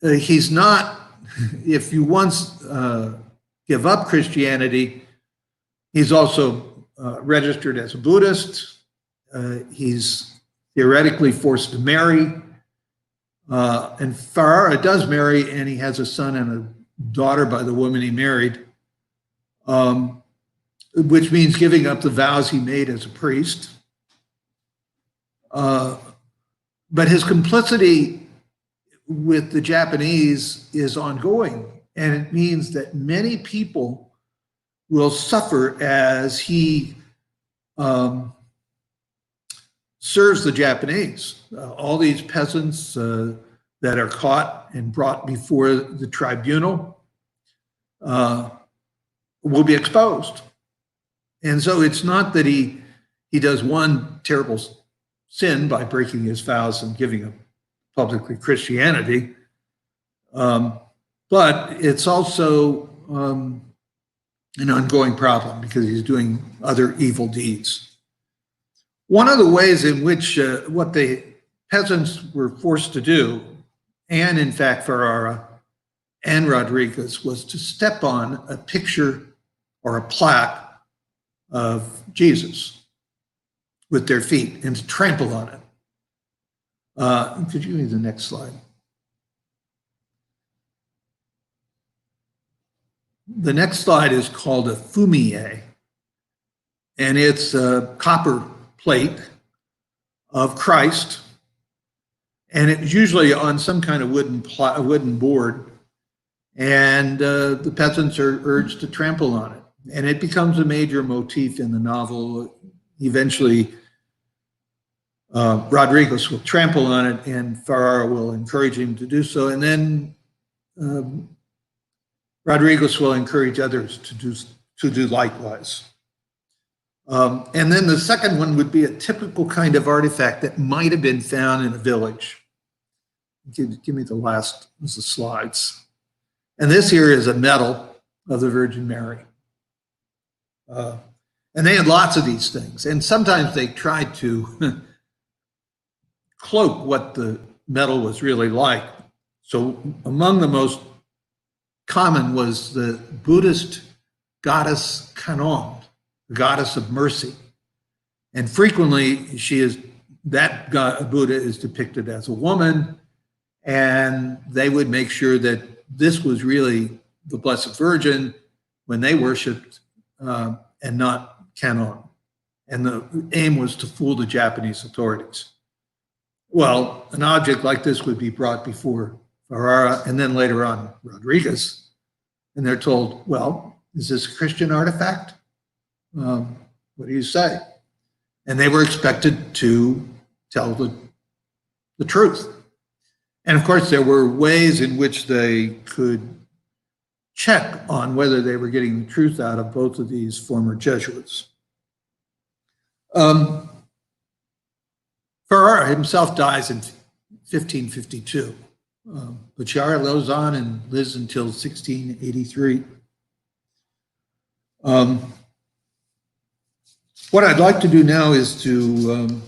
He's not, if you once give up Christianity, he's also registered as a Buddhist. He's theoretically forced to marry. And Ferrara does marry, and he has a son and a daughter by the woman he married, which means giving up the vows he made as a priest. But his complicity with the Japanese is ongoing, and it means that many people will suffer as he serves the Japanese. All these peasants that are caught and brought before the tribunal will be exposed. And so it's not that he does one terrible sin by breaking his vows and giving up publicly Christianity, but it's also an ongoing problem because he's doing other evil deeds. One of the ways in which what the peasants were forced to do, and in fact Ferrara and Rodriguez, was to step on a picture or a plaque of Jesus with their feet and to trample on it. Could you give me the next slide? The next slide is called a Fumier, and it's a copper plate of Christ, and it's usually on some kind of wooden board, and the peasants are urged to trample on it. And it becomes a major motif in the novel. Eventually, Rodriguez will trample on it, and Ferrara will encourage him to do so. And then Rodriguez will encourage others to do likewise. And then the second one would be a typical kind of artifact that might have been found in a village. Give me the last of the slides. And this here is a medal of the Virgin Mary. And they had lots of these things. And sometimes they tried to cloak what the medal was really like. So among the most common was the Buddhist goddess Kannon, the goddess of mercy. And frequently that Buddha is depicted as a woman, and they would make sure that this was really the Blessed Virgin when they worshiped, and not Kannon. And the aim was to fool the Japanese authorities. Well, an object like this would be brought before Ferrara and then later on Rodriguez, and they're told, well, is this a Christian artifact? What do you say? And they were expected to tell the truth. And of course, there were ways in which they could check on whether they were getting the truth out of both of these former Jesuits. Ferrara himself dies in 1552. But Chiara lives on and lives until 1683. What I'd like to do now is to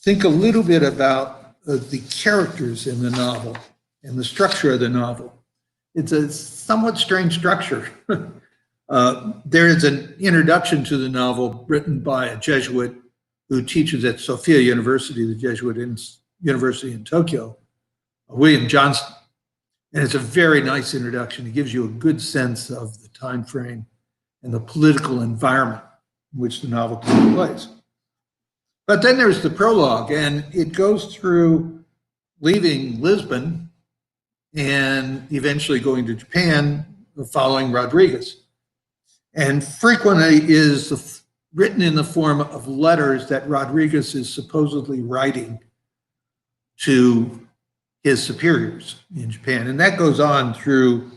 think a little bit about the characters in the novel and the structure of the novel. It's a somewhat strange structure. There is an introduction to the novel written by a Jesuit who teaches at Sophia University, the Jesuit university in Tokyo, William Johnston. And it's a very nice introduction. It gives you a good sense of the time frame and the political environment in which the novel takes place. But then there's the prologue, and it goes through leaving Lisbon and eventually going to Japan, following Rodriguez. And frequently is written in the form of letters that Rodriguez is supposedly writing to his superiors in Japan. And that goes on through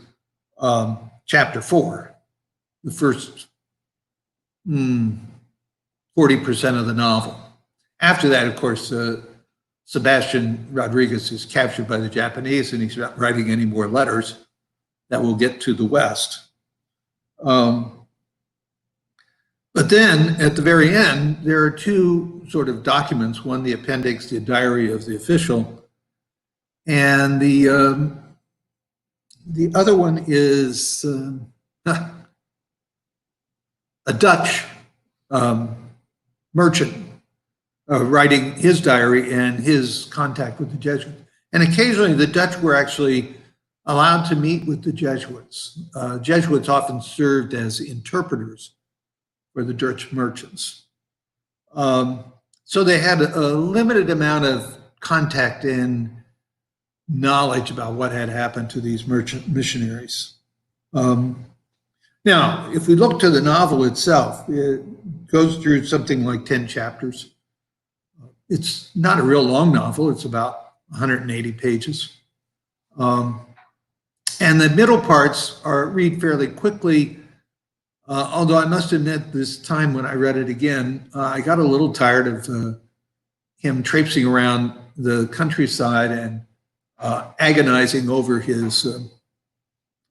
chapter 4, the first 40% of the novel. After that, of course, Sebastian Rodriguez is captured by the Japanese, and he's not writing any more letters that will get to the West. But then at the very end, there are two sort of documents, one the appendix, the diary of the official, and the other one is a Dutch merchant writing his diary and his contact with the Jesuits. And occasionally the Dutch were actually allowed to meet with the Jesuits. Jesuits often served as interpreters for the Dutch merchants. So they had a limited amount of contact and knowledge about what had happened to these merchant missionaries. Now, if we look to the novel itself, it goes through something like 10 chapters. It's not a real long novel. It's about 180 pages. And the middle parts read fairly quickly, although I must admit this time when I read it again, I got a little tired of him traipsing around the countryside and agonizing over his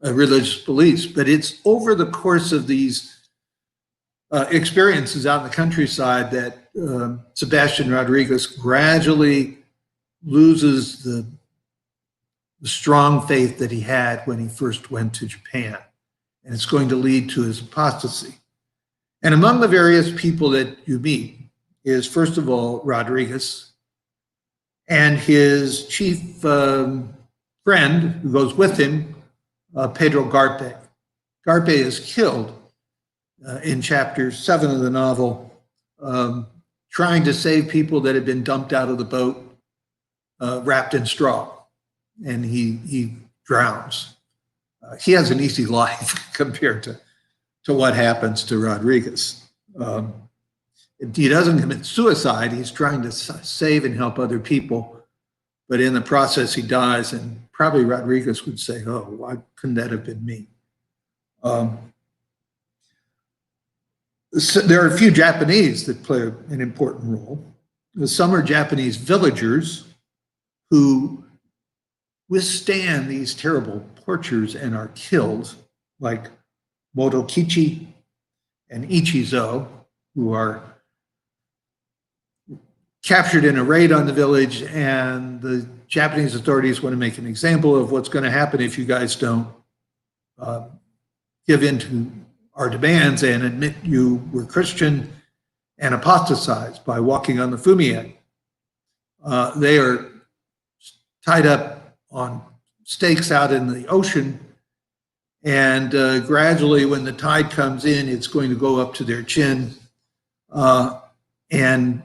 religious beliefs. But it's over the course of these experiences out in the countryside that Sebastian Rodriguez gradually loses the strong faith that he had when he first went to Japan. And it's going to lead to his apostasy. And among the various people that you meet is, first of all, Rodriguez and his chief friend who goes with him, Pedro Garpe. Garpe is killed in chapter 7 of the novel, trying to save people that had been dumped out of the boat, wrapped in straw, and he drowns. He has an easy life compared to what happens to Rodriguez. He doesn't commit suicide. He's trying to save and help other people. but in the process he dies, and probably Rodriguez would say, oh, why couldn't that have been me? So there are a few Japanese that play an important role. Some are Japanese villagers who withstand these terrible tortures and are killed, like Motokichi and Ichizo, who are captured in a raid on the village, and the Japanese authorities want to make an example of what's going to happen if you guys don't give in to our demands and admit you were Christian and apostatized by walking on the Fumier. They are tied up on stakes out in the ocean, and gradually when the tide comes in, it's going to go up to their chin. And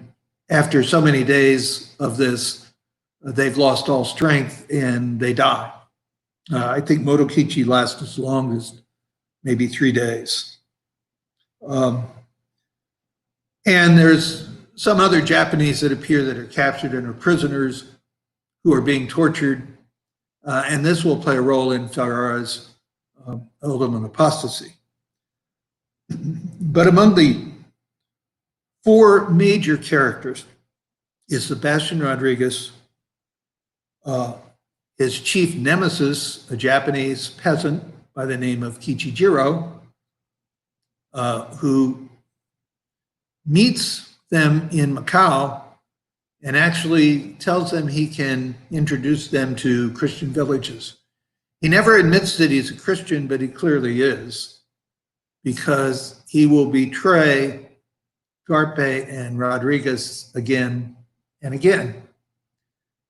after so many days of this, they've lost all strength and they die. I think Motokichi lasts as long as maybe 3 days. And there's some other Japanese that appear that are captured and are prisoners who are being tortured. And this will play a role in Ferrara's ultimate apostasy. But among the 4 major characters is Sebastian Rodriguez, his chief nemesis, a Japanese peasant by the name of Kichijiro, who meets them in Macau and actually tells them he can introduce them to Christian villages. He never admits that he's a Christian, but he clearly is, because he will betray Garpe and Rodriguez again and again.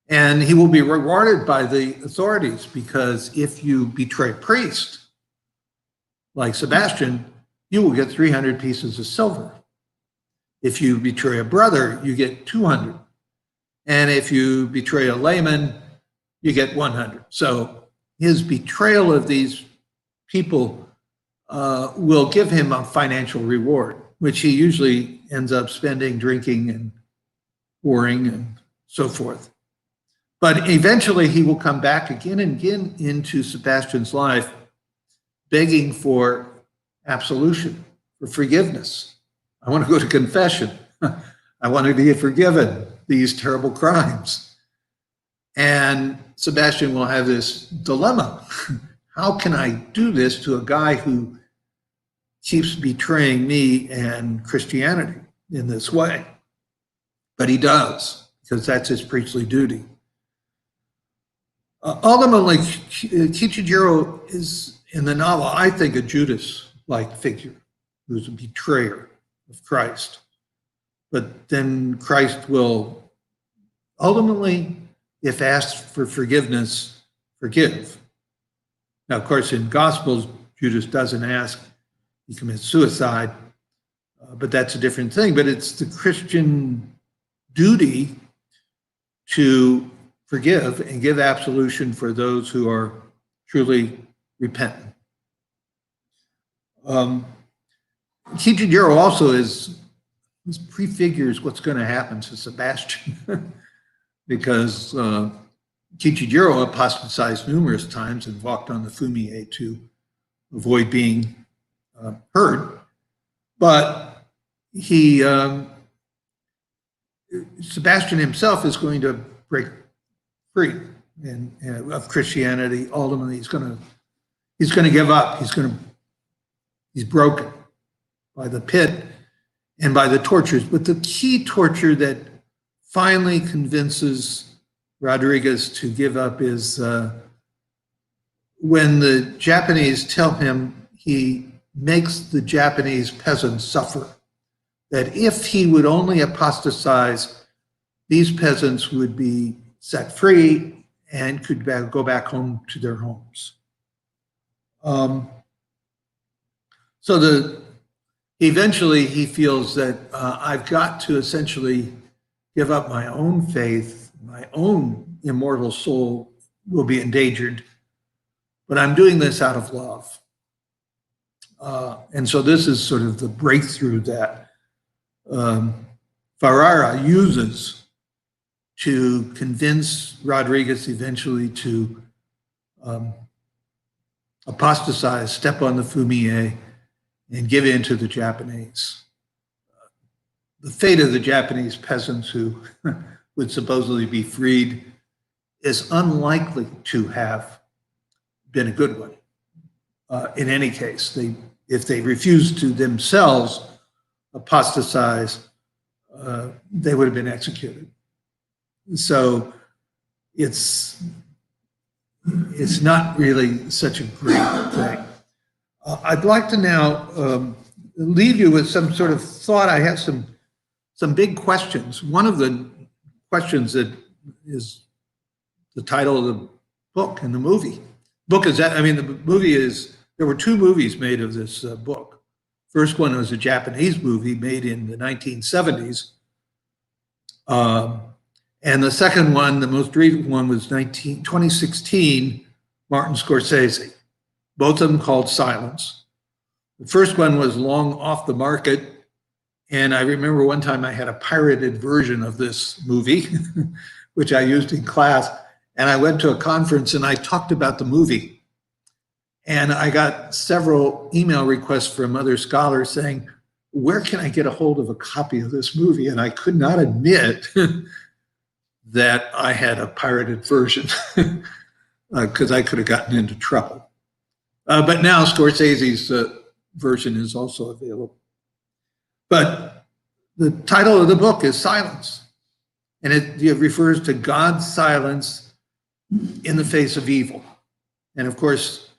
And he will be rewarded by the authorities, because if you betray a priest, like Sebastian, you will get 300 pieces of silver. If you betray a brother, you get 200. And if you betray a layman, you get 100. So his betrayal of these people will give him a financial reward, which he usually ends up spending drinking and whoring and so forth. But eventually he will come back again and again into Sebastian's life, begging for absolution, for forgiveness. I want to go to confession. I want to be forgiven these terrible crimes. And Sebastian will have this dilemma. How can I do this to a guy who keeps betraying me and Christianity in this way? But he does, because that's his priestly duty. Ultimately, Kichijiro is, in the novel, I think, a Judas-like figure who's a betrayer of Christ. But then Christ will ultimately, if asked for forgiveness, forgive. Now, of course, in Gospels, Judas doesn't ask, he commits suicide, but that's a different thing. But it's the Christian duty to forgive and give absolution for those who are truly repentant. Kichijiro also prefigures what's going to happen to Sebastian, because Kichijiro apostatized numerous times and walked on the Fumier to avoid being heard. But Sebastian himself is going to break free of Christianity. Ultimately, he's going to give up. He's broken by the pit and by the tortures. But the key torture that finally convinces Rodriguez to give up is when the Japanese tell him he makes the Japanese peasants suffer. That if he would only apostatize, these peasants would be set free and could go back home to their homes. So eventually he feels that I've got to essentially give up my own faith, my own immortal soul will be endangered, but I'm doing this out of love. And so this is sort of the breakthrough that Ferrara uses to convince Rodriguez eventually to apostatize, step on the Fumier, and give in to the Japanese. The fate of the Japanese peasants who would supposedly be freed is unlikely to have been a good one. In any case, if they refused to themselves apostatize, they would have been executed. So it's not really such a great thing. I'd like to now leave you with some sort of thought. I have some big questions. One of the questions that is the title of the book and the movie. Book is that, I mean, the movie is, there were two movies made of this book. First one was a Japanese movie made in the 1970s. And the second one, the most recent one, was 2016, Martin Scorsese. Both of them called Silence. The first one was long off the market. And I remember one time I had a pirated version of this movie, which I used in class. And I went to a conference and I talked about the movie. And I got several email requests from other scholars saying, where can I get a hold of a copy of this movie? And I could not admit that I had a pirated version because I could have gotten into trouble. But now Scorsese's version is also available. But the title of the book is Silence. And it refers to God's silence in the face of evil. And of course,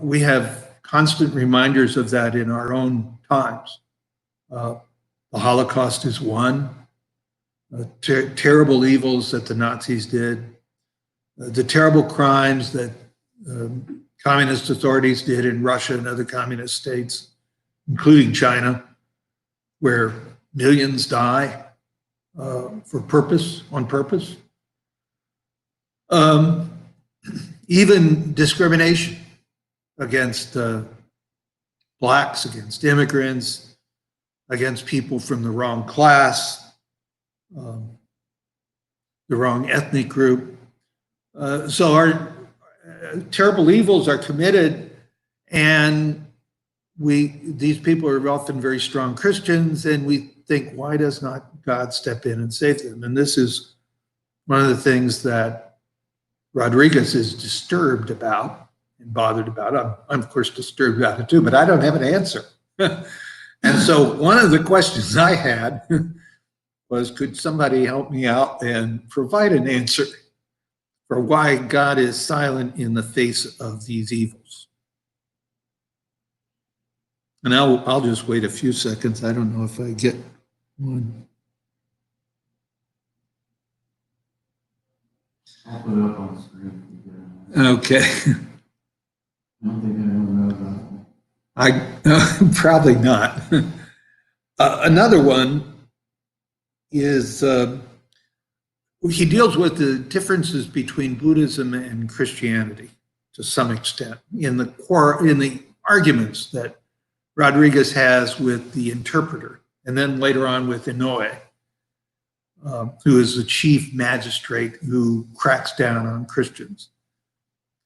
we have constant reminders of that in our own times. The Holocaust is one. Terrible evils that the Nazis did. The terrible crimes that communist authorities did in Russia and other communist states, including China, where millions die on purpose. Even discrimination against blacks, against immigrants, against people from the wrong class, the wrong ethnic group. So our terrible evils are committed, and these people are often very strong Christians, and we think, why does not God step in and save them? And this is one of the things that Rodriguez is disturbed about and bothered about. I'm of course disturbed about it too, but I don't have an answer. And so one of the questions I had was, could somebody help me out and provide an answer for why God is silent in the face of these evils? And I'll just wait a few seconds. I don't know if I get one. I'll put it up on the screen. Okay. I don't think anyone knows that. I probably not. Another one is he deals with the differences between Buddhism and Christianity to some extent in the arguments that Rodriguez has with the interpreter, and then later on with Inoue, who is the chief magistrate who cracks down on Christians.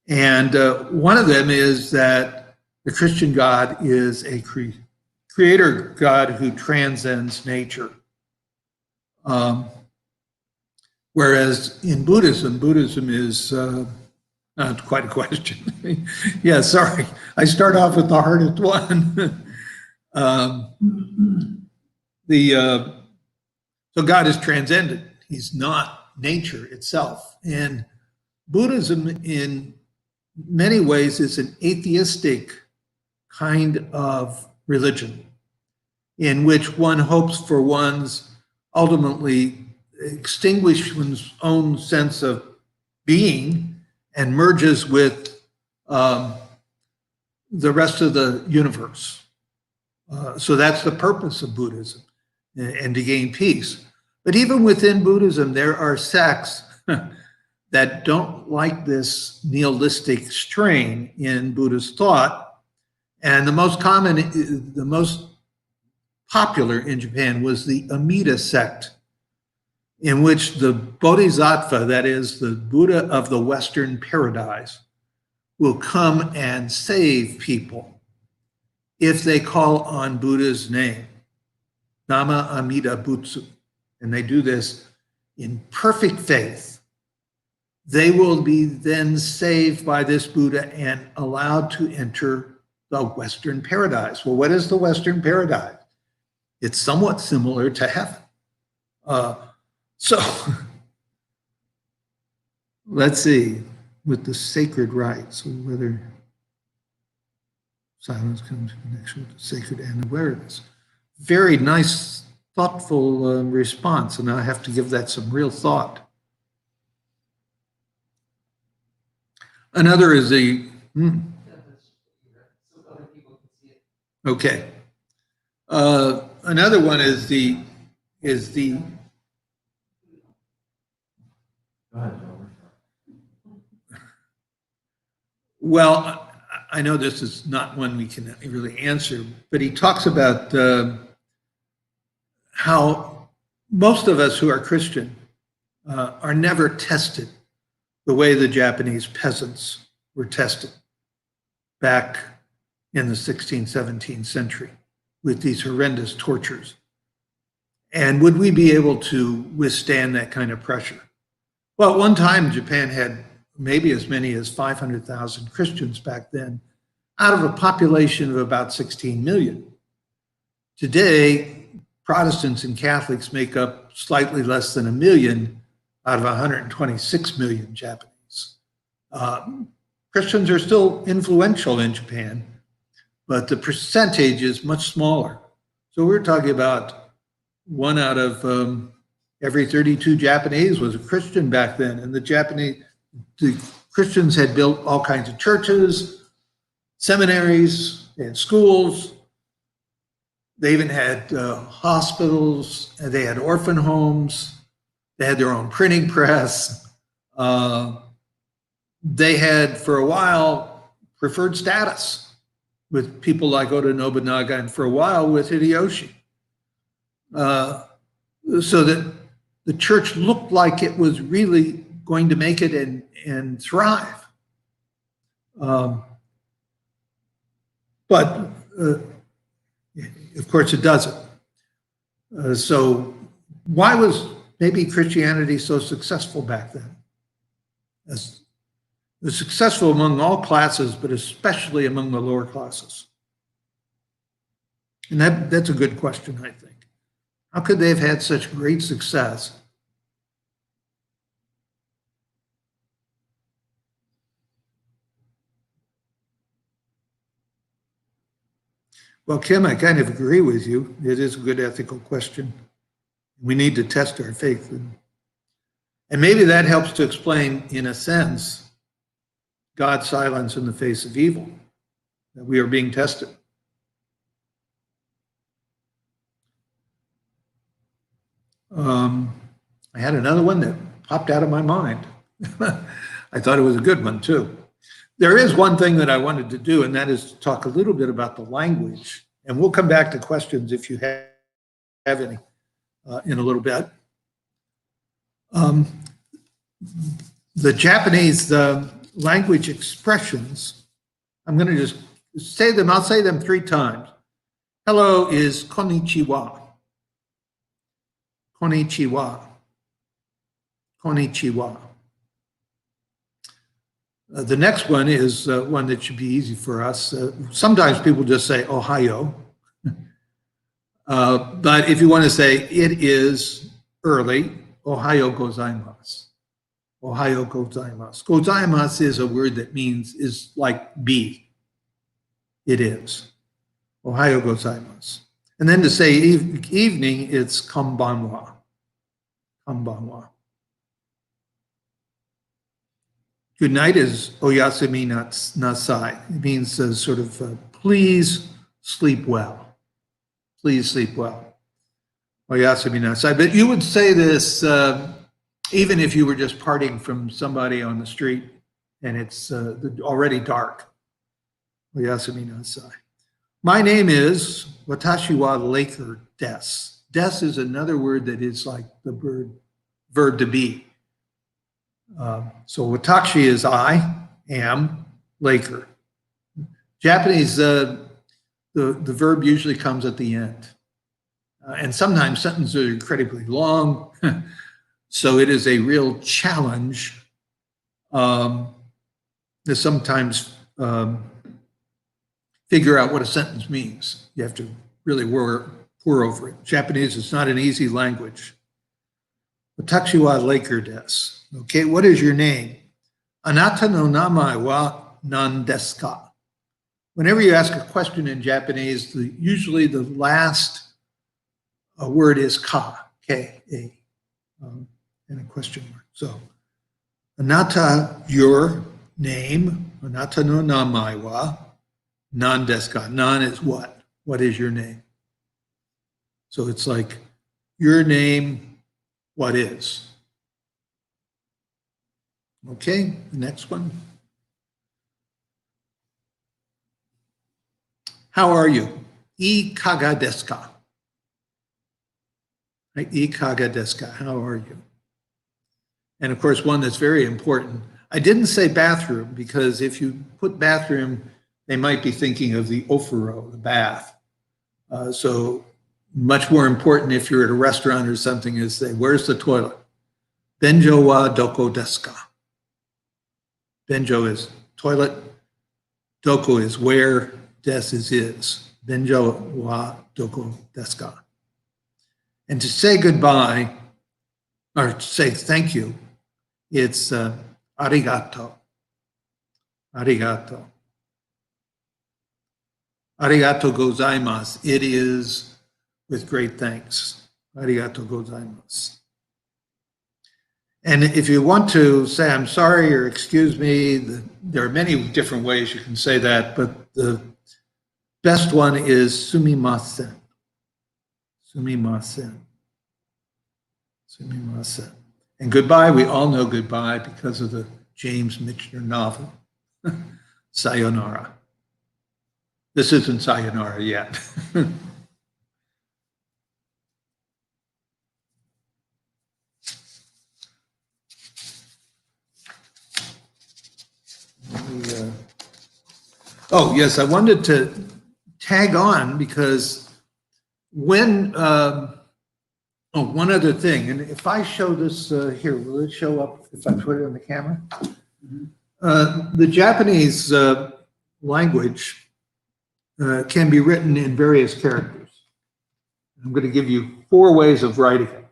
And one of them is that the Christian God is a creator God who transcends nature. Whereas in Buddhism is not quite a question. Yeah, sorry. I start off with the hardest one. So God is transcendent. He's not nature itself. And Buddhism in many ways is an atheistic kind of religion in which one hopes for one's ultimately extinguish one's own sense of being and merges with the rest of the universe. So that's the purpose of Buddhism, and to gain peace. But even within Buddhism, there are sects that don't like this nihilistic strain in Buddhist thought. And the most common, the most popular in Japan was the Amida sect, in which the Bodhisattva, that is the Buddha of the Western paradise, will come and save people if they call on Buddha's name, Nama Amida Butsu, and they do this in perfect faith. They will be then saved by this Buddha and allowed to enter the Western paradise. Well, what is the Western paradise? It's somewhat similar to heaven. So let's see, with the sacred rites, whether silence comes in connection with the sacred and awareness. Very nice, thoughtful response, and I have to give that some real thought. Another is the, okay. Another one is the, well, I know this is not one we can really answer, but he talks about how most of us who are Christian are never tested the way the Japanese peasants were tested back in the 16th, 17th century with these horrendous tortures. And would we be able to withstand that kind of pressure? Well, at one time, Japan had maybe as many as 500,000 Christians back then, out of a population of about 16 million. Today, Protestants and Catholics make up slightly less than 1 million out of 126 million Japanese. Christians are still influential in Japan, but the percentage is much smaller. So we're talking about 1 out of every 32 Japanese was a Christian back then, and the Christians had built all kinds of churches, seminaries, and schools. They even had hospitals, and they had orphan homes. They had their own printing press. They had, for a while, preferred status with people like Oda Nobunaga, and for a while with Hideyoshi. So that the church looked like it was really going to make it and thrive. But of course it doesn't. So why was maybe Christianity so successful back then? It was successful among all classes, but especially among the lower classes. And that's a good question, I think. How could they have had such great success? Well, Kim, I kind of agree with you. It is a good ethical question. We need to test our faith. And maybe that helps to explain, in a sense, God's silence in the face of evil, that we are being tested. I had another one that popped out of my mind. I thought it was a good one, too. There is one thing that I wanted to do, and that is to talk a little bit about the language. And we'll come back to questions if you have any in a little bit. The Japanese language expressions, I'm going to just say them. I'll say them 3 times. Hello is konnichiwa. Konnichiwa. Konnichiwa. The next one is one that should be easy for us. Sometimes people just say Ohio. But if you want to say it is early, Ohayo gozaimasu. Ohayo gozaimasu. Gozaimasu is a word that means, is like be. It is. Ohayo gozaimasu. And then to say evening, it's konbanwa. Konbanwa. Good night is oyasumi nasai. It means sort of please sleep well. Please sleep well. Oyasumi nasai. But you would say this even if you were just parting from somebody on the street and it's already dark. Oyasumi nasai. My name is Watashi wa Laker Des. Des is another word that is like the bird verb to be. So watashi is I am Laker. Japanese, the verb usually comes at the end. And sometimes sentences are incredibly long. So it is a real challenge to sometimes figure out what a sentence means. You have to really pore over it. Japanese is not an easy language. Watashi wa Laker desu. Okay, what is your name? Anata no namae wa nan desu ka? Whenever you ask a question in Japanese, usually the last word is ka, K-A, and a question mark. So, anata, your name, anata no namae wa nan desu ka. Nan is what? What is your name? So it's like, your name, what is? Okay, the next one. How are you? I kaga desu ka? Right? I kaga desu ka? How are you? And of course, one that's very important. I didn't say bathroom because if you put bathroom, they might be thinking of the ofuro, the bath. So much more important if you're at a restaurant or something is say, where's the toilet? Benjo wa doko desu ka? Benjo is toilet, doko is where, des is. Benjo wa doko desu ka? And to say goodbye, or to say thank you, it's arigato. Arigato. Arigato gozaimasu. It is with great thanks. Arigato gozaimasu. And if you want to say I'm sorry or excuse me, there are many different ways you can say that, but the best one is sumimasen. Sumimasen. Sumimasen. And goodbye, we all know goodbye because of the James Michener novel, Sayonara. This isn't sayonara yet. Oh, yes, I wanted to tag on because when, one other thing, and if I show this here, will it show up if I put it on the camera? The Japanese language can be written in various characters. I'm going to give you 4 ways of writing it.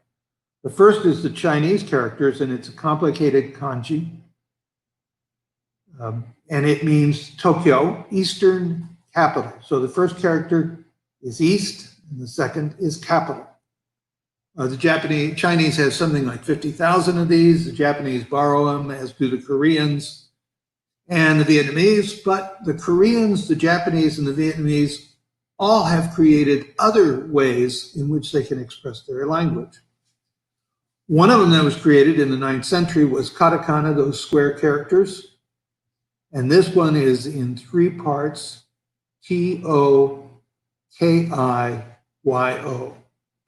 The first is the Chinese characters, and it's a complicated kanji. And it means Tokyo, Eastern capital. So the first character is East, and the second is capital. The Chinese has something like 50,000 of these. The Japanese borrow them, as do the Koreans and the Vietnamese. But the Koreans, the Japanese, and the Vietnamese all have created other ways in which they can express their language. One of them that was created in the 9th century was katakana, those square characters. And this one is in 3 parts, T-O-K-I-Y-O,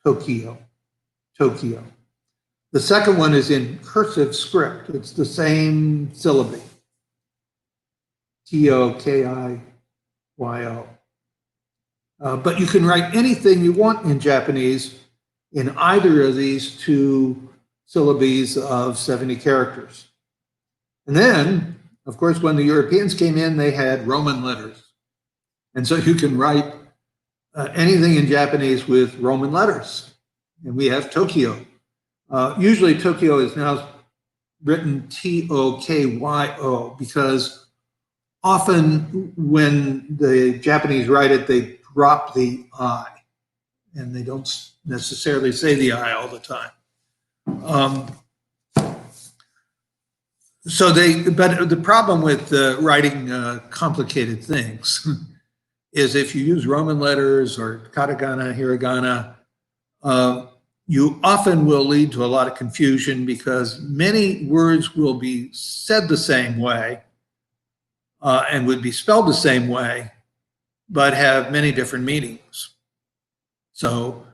Tokyo, Tokyo. The second one is in cursive script. It's the same syllable, T-O-K-I-Y-O. But you can write anything you want in Japanese in either of these 2 syllables of 70 characters. And then, of course, when the Europeans came in, they had Roman letters. And so you can write anything in Japanese with Roman letters. And we have Tokyo. Usually Tokyo is now written T-O-K-Y-O because often when the Japanese write it, they drop the I. And they don't necessarily say the I all the time. But the problem with writing complicated things is if you use Roman letters or katakana, hiragana, you often will lead to a lot of confusion because many words will be said the same way and would be spelled the same way, but have many different meanings. So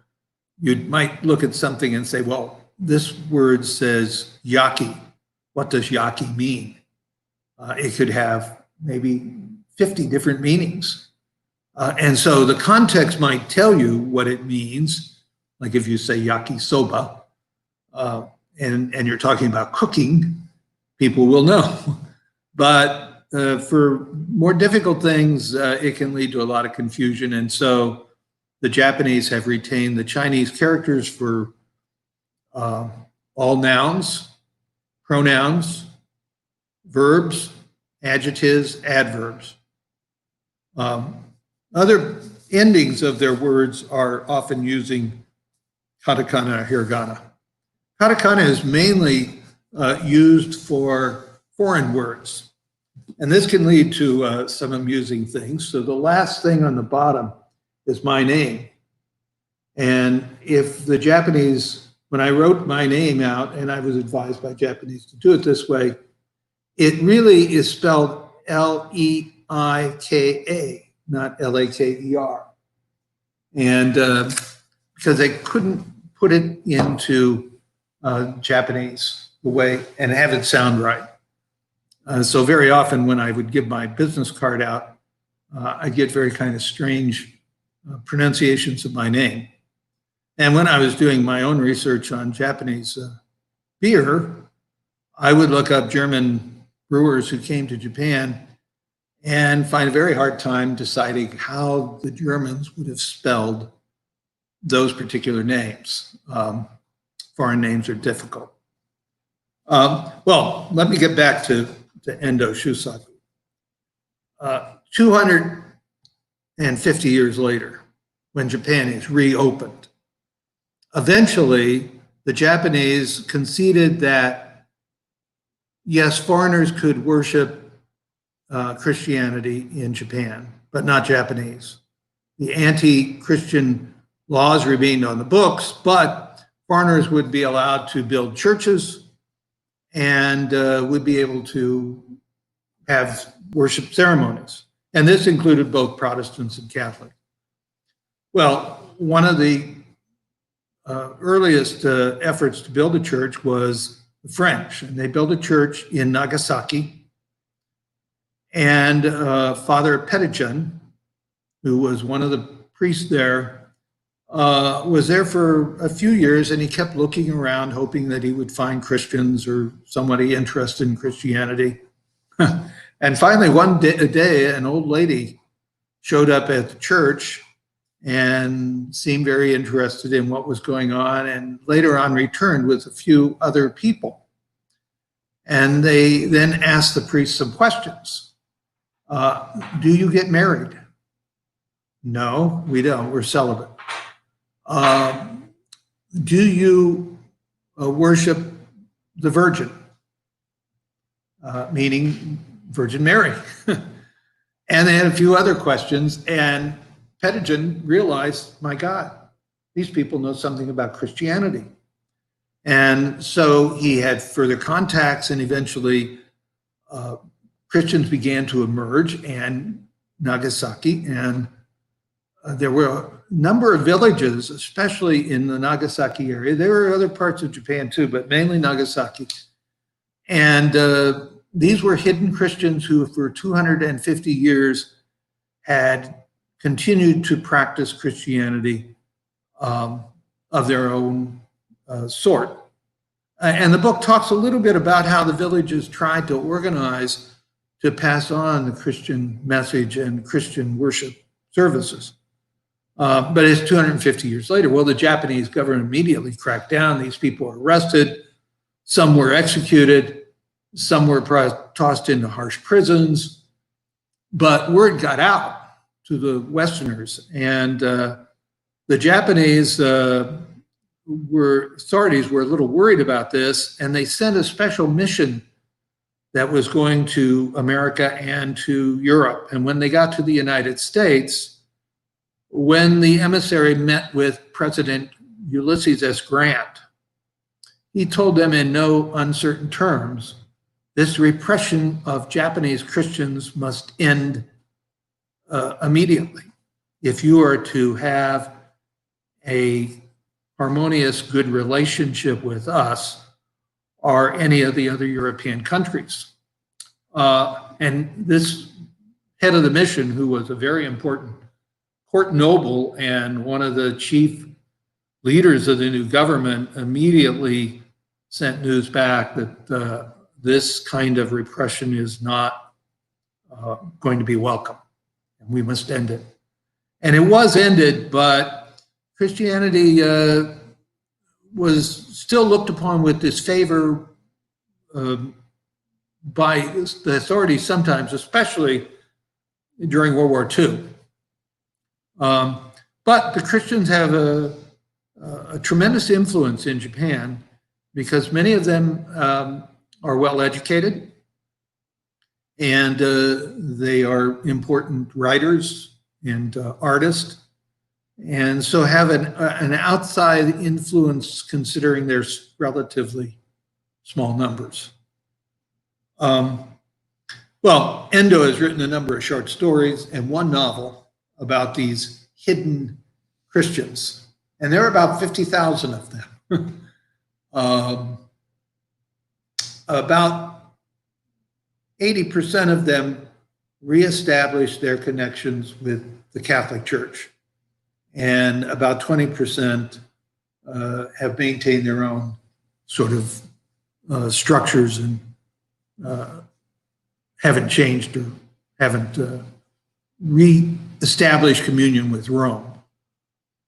you might look at something and say, well, this word says yaki. What does yaki mean? It could have maybe 50 different meanings. And so the context might tell you what it means. Like if you say yakisoba, and you're talking about cooking, people will know. But for more difficult things, it can lead to a lot of confusion. And so the Japanese have retained the Chinese characters for all nouns, pronouns, verbs, adjectives, adverbs. Other endings of their words are often using katakana or hiragana. Katakana is mainly used for foreign words, and this can lead to some amusing things. So the last thing on the bottom is my name. And if the Japanese, when I wrote my name out, and I was advised by Japanese to do it this way, it really is spelled L-E-I-K-A, not L-A-K-E-R. And because they couldn't put it into Japanese the way and have it sound right. So very often when I would give my business card out, I get very kind of strange pronunciations of my name. And when I was doing my own research on Japanese beer, I would look up German brewers who came to Japan and find a very hard time deciding how the Germans would have spelled those particular names. Foreign names are difficult. Well, let me get back to Endo Shusaku. 250 years later, when Japan is reopened, eventually the Japanese conceded that, yes, foreigners could worship Christianity in Japan, but not Japanese. The anti-Christian laws remained on the books, but foreigners would be allowed to build churches and would be able to have worship ceremonies. And this included both Protestants and Catholics. Well, one of the earliest efforts to build a church was the French, and they built a church in Nagasaki. And Father Petitjean, who was one of the priests there, was there for a few years, and he kept looking around, hoping that he would find Christians or somebody interested in Christianity. And finally, one day, an old lady showed up at the church and seemed very interested in what was going on, and later on returned with a few other people. And they then asked the priest some questions. Do you get married? No, we don't. We're celibate. Do you worship the Virgin? Meaning Virgin Mary. And they had a few other questions, and Petitjean realized, my God, these people know something about Christianity. And so he had further contacts, and eventually Christians began to emerge in Nagasaki, and there were a number of villages, especially in the Nagasaki area. There were other parts of Japan too, but mainly Nagasaki. And these were hidden Christians who for 250 years had continued to practice Christianity of their own sort. And the book talks a little bit about how the villages tried to organize to pass on the Christian message and Christian worship services. But it's 250 years later. Well, the Japanese government immediately cracked down. These people were arrested. Some were executed. Some were tossed into harsh prisons. But word got out to the Westerners. And the Japanese authorities were a little worried about this. And they sent a special mission that was going to America and to Europe. And when they got to the United States, when the emissary met with President Ulysses S. Grant, he told them in no uncertain terms, this repression of Japanese Christians must end immediately if you are to have a harmonious, good relationship with us are any of the other European countries. And this head of the mission, who was a very important court noble and one of the chief leaders of the new government, immediately sent news back that this kind of repression is not going to be welcome, and we must end it. And it was ended, but Christianity was still looked upon with disfavor by the authorities sometimes, especially during World War II. But the Christians have a tremendous influence in Japan because many of them are well educated, and they are important writers and artists, and so have an outside influence considering their relatively small numbers. Well, Endo has written a number of short stories and one novel about these hidden Christians, and there are about 50,000 of them. About 80% of them reestablished their connections with the Catholic Church, and about 20% have maintained their own sort of structures and haven't changed or haven't re-established communion with Rome.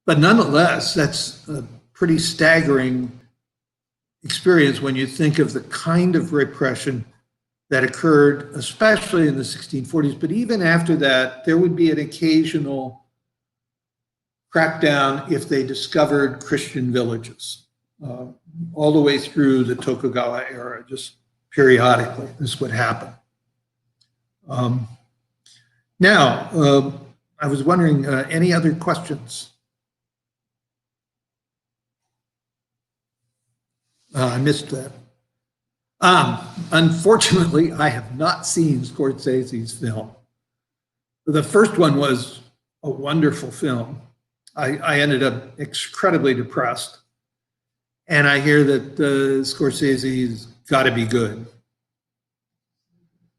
But nonetheless, that's a pretty staggering experience when you think of the kind of repression that occurred, especially in the 1640s. But even after that, there would be an occasional crackdown if they discovered Christian villages. All the way through the Tokugawa era, just periodically, this would happen. Now, I was wondering, any other questions? I missed that. Unfortunately, I have not seen Scorsese's film. The first one was a wonderful film. I ended up incredibly depressed. And I hear that Scorsese's got to be good.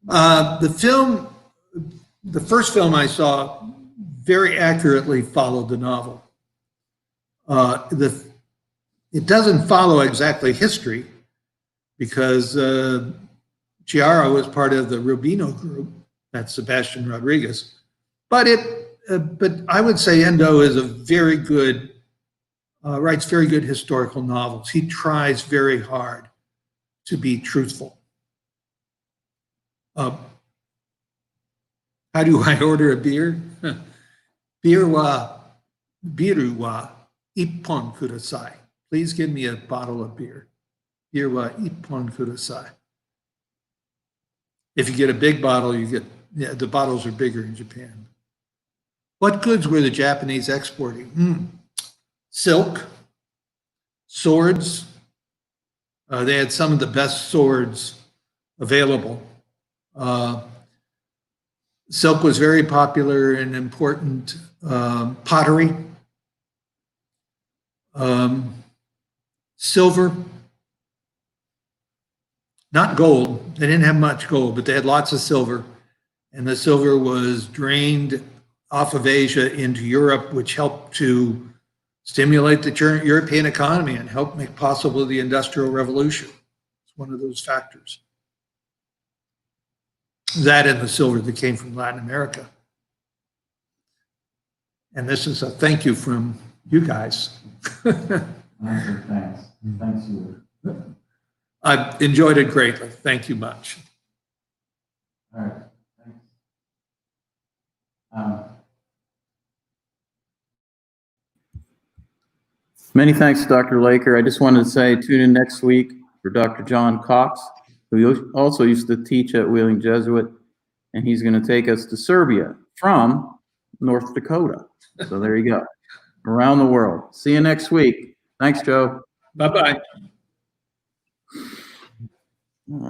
The first film I saw very accurately followed the novel. It doesn't follow exactly history because Chiara was part of the Rubino group, that's Sebastian Rodriguez. But I would say Endo is a very good, writes very good historical novels. He tries very hard to be truthful. How do I order a beer? Biru wa ippon kudasai. Please give me a bottle of beer. Biru wa ippon kudasai. If you get a big bottle, you get, yeah, the bottles are bigger in Japan. What goods were the Japanese exporting? Silk, swords. They had some of the best swords available. Silk was very popular and important. Pottery, silver, not gold. They didn't have much gold, but they had lots of silver. And the silver was drained off of Asia into Europe, which helped to stimulate the European economy and help make possible the Industrial Revolution. It's one of those factors. That and the silver that came from Latin America. And this is a thank you from you guys. Thanks. Thanks you. I've enjoyed it greatly. Thank you much. All right. Thanks. Many thanks, Dr. Laker. I just wanted to say tune in next week for Dr. John Cox, who also used to teach at Wheeling Jesuit, and he's going to take us to Serbia from North Dakota. So there you go. Around the world. See you next week. Thanks, Joe. Bye-bye. All right.